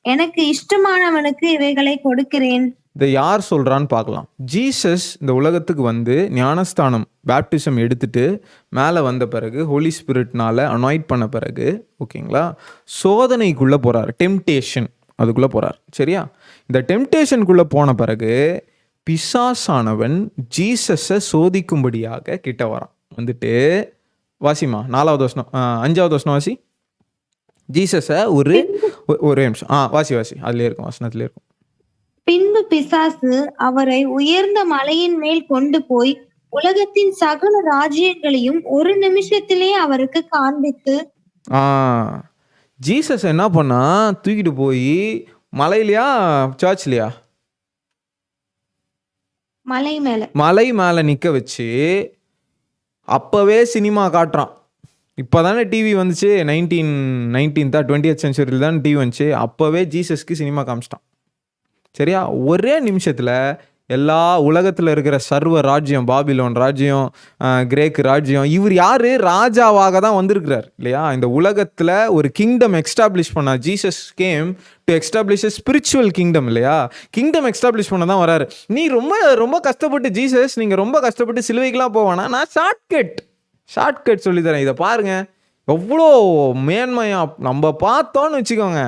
எனக்கு இஷ்டமானவனுக்கு இவைகளை கொடுக்கிறேன். இதை யார் சொல்கிறான்னு பார்க்கலாம். ஜீசஸ் இந்த உலகத்துக்கு ஞானஸ்தானம் பேப்டிசம் எடுத்துட்டு மேலே வந்த பிறகு ஹோலி ஸ்பிரிட்னால அனாய்ட் பண்ண பிறகு, ஓகேங்களா, சோதனைக்குள்ளே போகிறார். டெம்டேஷன் அதுக்குள்ளே போகிறார். சரியா? இந்த டெம்டேஷனுக்குள்ளே போன பிறகு பிசாசானவன் ஜீசஸை சோதிக்கும்படியாக கிட்ட வரான். வாசிமா 4வது வசனம், 5வது வசனம் வாசி. ஜீசஸை ஒரு நிமிஷம் வாசி அதுலேயே இருக்கும், வசனத்துலேயே இருக்கும். பின்பு பிசாசு அவரை உயர்ந்த மலையின் மேல் கொண்டு போய் உலகத்தின் சகல ராஜ்யங்களையும் ஒரு நிமிஷத்திலே அவருக்கு காண்பித்து. ஜீசஸ் என்ன பண்ணா, தூக்கிட்டு போய் மலையிலையா சர்ச்லையா மலை மேல மலை மேலே நிற்க வச்சு அப்போவே சினிமா காட்டுறான். இப்போ தானே டிவி வந்துச்சு, 20th சென்ச்சுரியில் தான் டிவி வந்துச்சு. அப்போவே ஜீசஸ்க்கு சினிமா காமிச்சிட்டான். சரியா? ஒரே நிமிஷத்தில் எல்லா உலகத்தில் இருக்கிற சர்வ ராஜ்யம், பாபிலோன் ராஜ்யம், கிரேக்கு ராஜ்யம், இவர் யார்? ராஜாவாக தான் வந்திருக்கிறார் இல்லையா? இந்த உலகத்தில் ஒரு கிங்டம் எக்ஸ்டாப்ளிஷ் பண்ணா. Jesus came to establish a spiritual kingdom இல்லையா? கிங்டம் எக்ஸ்டாப்ளிஷ் பண்ண தான் வராரு. நீ ரொம்ப ரொம்ப கஷ்டப்பட்டு ஜீசஸ், நீங்கள் ரொம்ப கஷ்டப்பட்டு சிலுவைக்கெலாம் போவானா, நான் ஷார்ட்கட் சொல்லித்தரேன். இதை பாருங்க, எவ்வளோ மேன்மையாக நம்ம பார்த்தோன்னு வச்சுக்கோங்க.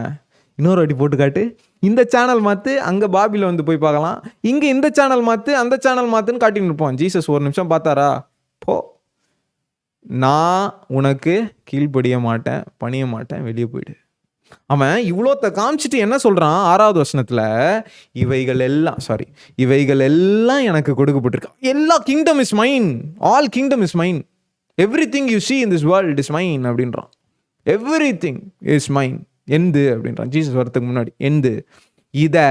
இன்னொரு வாட்டி போட்டு காட்டு, இந்த சேனல் மாற்று, அங்கே பாபியில் வந்து போய் பார்க்கலாம், இங்கே இந்த சேனல் மாற்று, அந்த சேனல் மாற்றுன்னு காட்டின்னு இருப்போம். ஜீசஸ் ஒரு நிமிஷம் பார்த்தாரா, போ, நான் உனக்கு கீழ்ப்படிய மாட்டேன், பணிய மாட்டேன், வெளியே போயிடு. அவன் இவ்வளோத்த காமிச்சிட்டு என்ன சொல்கிறான் 6வது வசனத்தில், இவைகள் எல்லாம் எனக்கு கொடுக்கப்பட்டிருக்கா. எல்லா kingdom is mine, all kingdom is mine, everything you see in this world is mine அப்படின்றான். Everything is mine. எந்து அப்படின்றான் ஜீசஸ் வரத்துக்கு முன்னாடி. எந்து இதை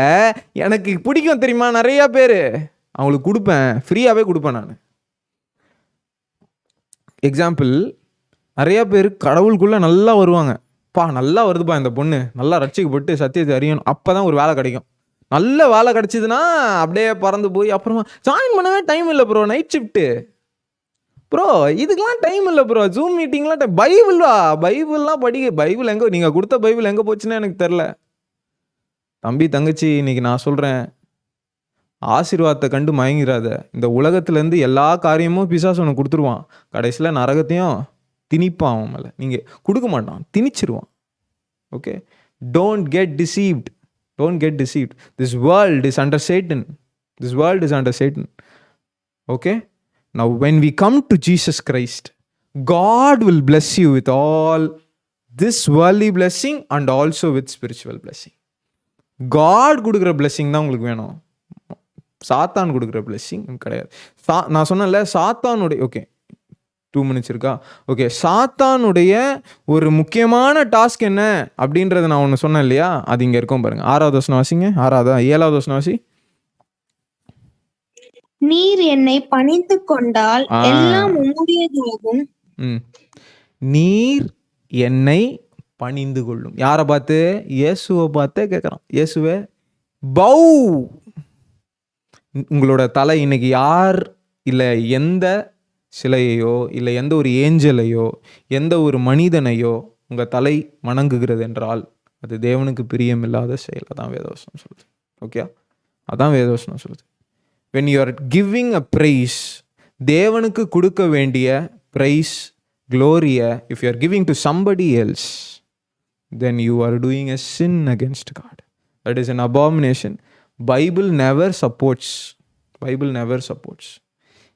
எனக்கு பிடிக்கும் தெரியுமா, நிறையா பேர் அவங்களுக்கு கொடுப்பேன், ஃப்ரீயாகவே கொடுப்பேன் நான். எக்ஸாம்பிள், நிறையா பேர் கடவுளுக்குள்ளே நல்லா வருவாங்க. நல்லா வருதுப்பா இந்த பொண்ணு, நல்லா ரட்சிக்கப்பட்டு சத்தியத்தை அறியணும், அப்போ தான் ஒரு வேலை கிடைக்கும். நல்ல வேலை கிடைச்சிதுன்னா அப்படியே பறந்து போய் அப்புறமா ஜாயின் பண்ணவே டைம் இல்லை ப்ரோ, நைட் ஷிஃப்ட்டு ப்ரோ, இதுக்கெலாம் டைம் இல்லை ப்ரோ, ஜூம் மீட்டிங்லாம் டைம். பைபிள்லாம் படிக்க, பைபிள் எங்கே, நீங்கள் கொடுத்த பைபிள் எங்கே போச்சுன்னு எனக்கு தெரில. தம்பி தங்கச்சி, இன்னைக்கு நான் சொல்கிறேன், ஆசீர்வாதத்தை கண்டு மயங்கிறாத. இந்த உலகத்துலேருந்து எல்லா காரியமும் பிசாசு உனக்கு கொடுத்துருவான், கடைசியில் நரகத்தையும் திணிப்பான் அவன் மேலே. நீங்கள் கொடுக்க மாட்டான், திணிச்சிருவான். Okay, don't get deceived. This world is under Satan. Okay, now when we come to Jesus Christ, God will bless you with all this worldly blessing and also with spiritual blessing. God கொடுக்குற blessing தான் உங்களுக்கு வேணும், சாத்தான் கொடுக்குற blessing கிடையாது. நான் சொன்னேன்ல, சாத்தானுடைய, ஓகே 2 minutes இருக்கா, ஓகே, சாத்தானுடைய ஒரு முக்கியமான டாஸ்க் என்ன அப்படின்றத நான் ஒன்று சொன்னேன் இல்லையா, அது இங்கே இருக்கும் பாருங்க. 6வது வசனம் வாசிங்க. 7வது வசனம் வாசி. நீர் என்னை பணிந்து கொண்டால் எல்லாம் உம்முடையதாகும். நீர் என்னை பணிந்து கொள்ளும். யாரை பார்த்து? இயேசுவை பார்த்தே கேட்குறான். இயேசுவே பௌ, உங்களோட தலை இன்னைக்கு யார், இல்லை எந்த சிலையையோ, இல்லை எந்த ஒரு ஏஞ்சலையோ, எந்த ஒரு மனிதனையோ உங்கள் தலை வணங்குகிறது என்றால் அது தேவனுக்கு பிரியமில்லாத செயல். அதான் வேதவசனம் சொல்லுது. ஓகே, அதான் வேதவசனம் சொல்லுது. when you are giving a praise, தேவனுக்கு கொடுக்க வேண்டிய praise, glory-ய if you are giving to somebody else, then you are doing a sin against God. That is an abomination. Bible never supports.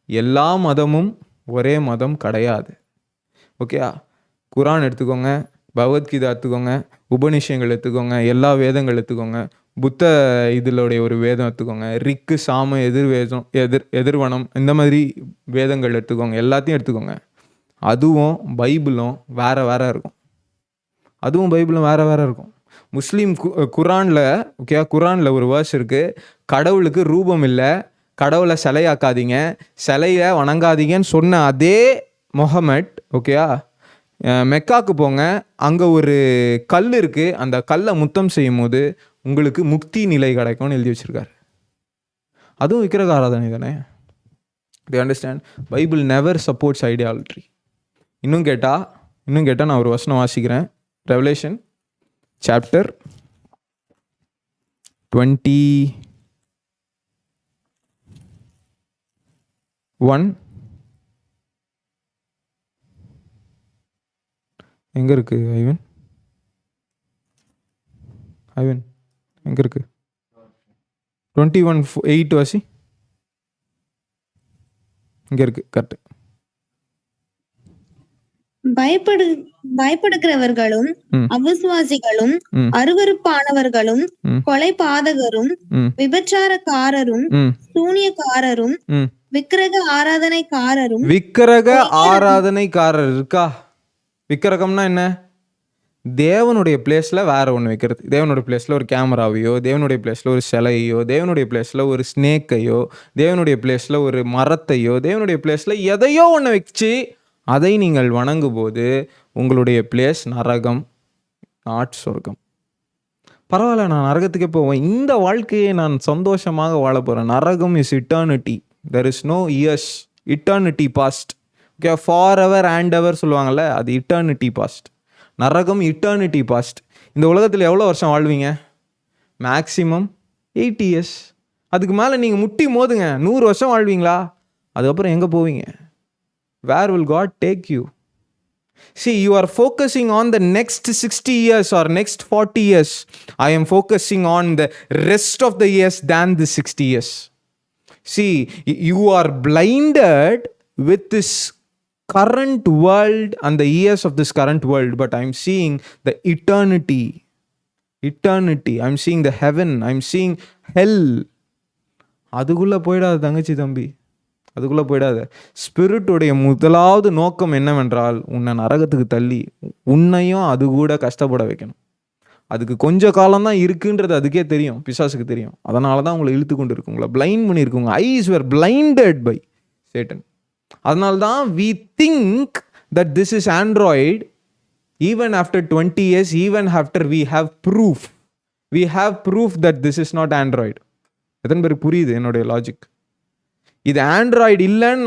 எல்லா மதமும் ஒரே மதம் கிடையாது. ஓகே, குரான் எடுத்துக்கோங்க, பகவத்கீதா எடுத்துக்கோங்க, உபநிஷயங்கள் எடுத்துக்கோங்க, எல்லா வேதங்கள் எடுத்துக்கோங்க, புத்த இதனுடைய ஒரு வேதம் எடுத்துக்கோங்க, ரிக்கு சாம எதிர்வனம், இந்த மாதிரி வேதங்கள் எடுத்துக்கோங்க, எல்லாத்தையும் எடுத்துக்கோங்க. அதுவும் பைபிளும் வேற இருக்கும். முஸ்லீம் குரானில் ஒரு வேர்ஸ் இருக்குது, கடவுளுக்கு ரூபம் இல்லை, கடவுளை சிலையாக்காதீங்க, சிலையை வணங்காதீங்கன்னு சொன்ன அதே முஹம்மட், ஓகேயா, மெக்காவுக்கு போங்க, அங்கே ஒரு கல் இருக்குது, அந்த கல்லை முத்தம் செய்யும் போது உங்களுக்கு முக்தி நிலை கிடைக்கும்னு எழுதி வச்சிருக்காரு. அதுவும் விக்கிரக ஆராதனை தானே. To understand, Bible never supports idolatry. இன்னும் கேட்டால் நான் ஒரு வசனம் வாசிக்கிறேன். ரெவலேஷன் சாப்டர் 21 எங்கே இருக்கு ஐவன் எங்கே இருக்கு? 21:8 வாசி. இங்கே இருக்கு, கரெக்ட். பயப்படுகிறவர்களும் அவிசுவாசிகளும் அருவருப்பானவர்களும் கொலைபாதகரும் விபச்சாரக்காரரும் சூனியக்காரரும் விக்கிரக ஆராதனைக்காரர் இருக்கா? விக்கிரகம்னா என்ன? தேவனுடைய பிளேஸில் வேற ஒன்று வைக்கிறது. தேவனுடைய பிளேஸில் ஒரு கேமராவையோ, தேவனுடைய பிளேஸில் ஒரு சிலையோ, தேவனுடைய பிளேஸில் ஒரு ஸ்னேக்கையோ, தேவனுடைய பிளேஸில் ஒரு மரத்தையோ, தேவனுடைய பிளேஸில் எதையோ ஒன்று வச்சு அதை நீங்கள் வணங்கும் போது உங்களுடைய பிளேஸ் நரகம், நாட் சொர்க்கம். பரவாயில்ல, நான் நரகத்துக்கே போவேன், இந்த வாழ்க்கையை நான் சந்தோஷமாக வாழ போகிறேன். நரகம் is eternity. There is no years. Eternity past. Okay, for ever and ever சொல்லுவாங்கள்ல, அது இட்டர்னிட்டி பாஸ்ட். நரகம் இட்டர்னிட்டி பாஸ்ட். இந்த உலகத்தில் எவ்வளோ வருஷம் வாழ்வீங்க? Maximum 80 years. அதுக்கு மேலே நீங்கள் முட்டி மோதுங்க 100 வருஷம் வாழ்வீங்களா? அதுக்கப்புறம் எங்கே போவீங்க? Where will God take you? See, you are focusing on the next 60 years or next 40 years. I am focusing on the rest of the years than the 60 years. See, you are blinded with this current world and the years of this current world, but I'm seeing the eternity. I'm seeing the heaven. I'm seeing hell. அதுக்குள்ளே போயிடாது தங்கச்சி தம்பி, அதுக்குள்ளே போயிடாத. ஸ்பிரிட்டுடைய முதலாவது நோக்கம் என்னவென்றால் உன்னை நரகத்துக்கு தள்ளி உன்னையும் அது கூட கஷ்டப்பட வைக்கணும். அதுக்கு கொஞ்சம் காலம்தான் இருக்குன்றது அதுக்கே தெரியும், பிசாசுக்கு தெரியும். அதனால தான் உங்களை இழுத்து கொண்டு இருக்கு, உங்களை பிளைண்ட் பண்ணியிருக்குங்க. Eyes were blinded by Satan. அதனால தான் we think that this is Android even after 20 years, even after we have proof that this is not Android. எத்தனை பேருக்கு புரியுது என்னுடைய லாஜிக்? இது ஆண்ட்ராய்டு இல்லைன்னு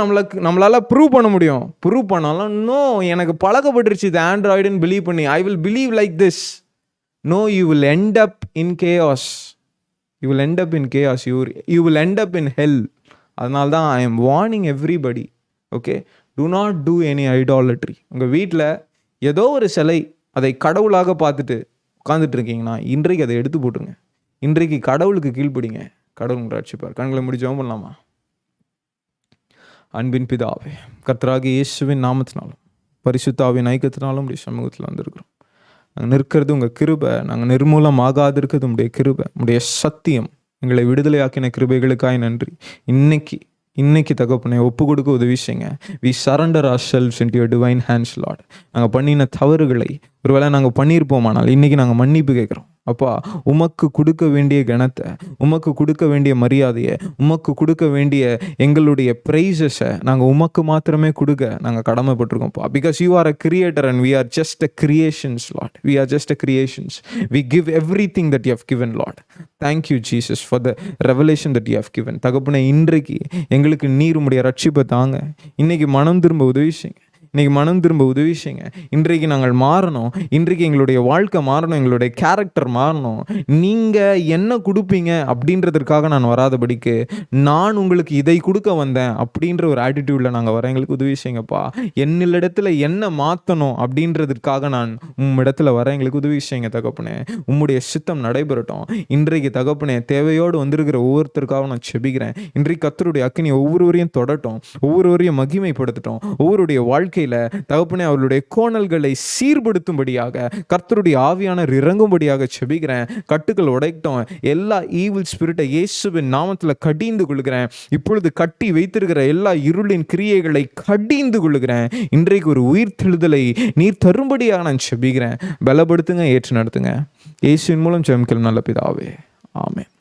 நம்மளால ப்ரூவ் பண்ண முடியும். ப்ரூவ் பண்ணாலும் நோ, எனக்கு பழக்கப்பட்டுருச்சு இது ஆண்ட்ராய்டுன்னு பிலீவ் பண்ணி. I will believe like this. No, you will end up in chaos. You will end up in chaos. You will end up in hell. அதனால தான் I am warning everybody. Okay, do not do any idolatry. உங்கள் வீட்டில் ஏதோ ஒரு சிலை, அதை கடவுளாக பார்த்துட்டு உட்காந்துட்டு இருக்கீங்கன்னா இன்றைக்கு அதை எடுத்து போட்டுருங்க. இன்றைக்கு கடவுளுக்கு கீழ்ப்பிடிங்க, கடவுள் உங்களை ரட்சிப்பார். கண்களை மூடி ஜெபம் பண்ணலாமா? அன்பின் பிதாவே, கர்த்தராகிய இயேசுவின் நாமத்தினாலும் பரிசுத்த ஆவியின் ஐக்கியத்தினாலும் உடைய சமூகத்தில் வந்திருக்கிறோம். நாங்கள் நிற்கிறது உங்கள் கிருபை, நாங்கள் நிர்மூலமாகாது இருக்கிறது உடைய கிருபை, உடைய சத்தியம். எங்களை விடுதலையாக்கின கிருபைகளுக்காய் நன்றி. இன்னைக்கு தகப்பனை ஒப்பு கொடுக்க உதவி செய்யுங்க. We surrender ourselves into your divine hands Lord. நாங்கள் பண்ணின தவறுகளை ஒருவேளை நாங்கள் பண்ணியிருப்போமானால் இன்றைக்கி நாங்கள் மன்னிப்பு கேட்குறோம். அப்பா, உமக்கு கொடுக்க வேண்டிய கணத்தை, உமக்கு கொடுக்க வேண்டிய மரியாதையை, உமக்கு கொடுக்க வேண்டிய எங்களுடைய ப்ரைஸஸை நாங்கள் உமக்கு மாத்திரமே கொடுக்க நாங்கள் கடமைப்பட்டிருக்கோம்ப்பா. Because you are a creator and we are just a creations Lord. We are just a creations. We give everything that you have given Lord. Thank you Jesus for the revelation that you have given. தகப்பனே, இன்றைக்கு எங்களுக்கு நீர் உம்முடைய ரட்சிப்பை தாங்க. இன்னைக்கு மனம் திரும்ப உதவி செய்யுங்க. இன்றைக்கு நாங்கள் மாறணும். இன்றைக்கு எங்களுடைய வாழ்க்கை மாறணும், எங்களுடைய கேரக்டர் மாறணும். நீங்கள் என்ன கொடுப்பீங்க அப்படின்றதுக்காக நான் வராதபடிக்கு நான் உங்களுக்கு இதை கொடுக்க வந்தேன் அப்படின்ற ஒரு ஆட்டிடியூடில் நாங்கள் வர எங்களுக்கு உதவி செய்யுங்கப்பா. என்னிடத்துல என்ன மாற்றணும் அப்படின்றதுக்காக நான் உம்மிடத்துல வர எங்களுக்கு உதவி செய்யுங்க தகப்பனே. உம்முடைய சித்தம் நடைபெறட்டும். இன்றைக்கு தகப்பனே, தேவையோடு வந்திருக்கிற ஒவ்வொருத்தருக்காக நான் செபிக்கிறேன். இன்றைக்கு கர்த்தருடைய அக்கினி ஒவ்வொருவரையும் தொடட்டும், ஒவ்வொருவரையும் மகிமைப்படுத்தட்டும். ஒவ்வொருடைய வாழ்க்கை தகப்பனே, அவர்களுடைய கோணல்களை சீர்படுத்தும்படியாக கர்த்தருடைய ஆவியானவர் இறங்கும்படியாக செபிக்கிறேன். கட்டுகள் உடைக்கட்டும். எல்லா ஈவில் ஸ்பிரிட்டை இயேசுவின் நாமத்தில் கடிந்து கொள்கிறேன். இப்பொழுது கட்டி வைத்திருக்கிற எல்லா இருளின் கிரியைகளை கடிந்து கொள்கிறேன். இன்றைக்கு ஒரு உயிர் தெழுதலை நீர் தரும்படியாக நான் செபிக்கிறேன். பலப்படுத்துங்க, ஏற்று நடத்துங்க. இயேசுவின் மூலம் ஜெபிக்கிறேன் நல்ல பிதாவே, ஆமென்.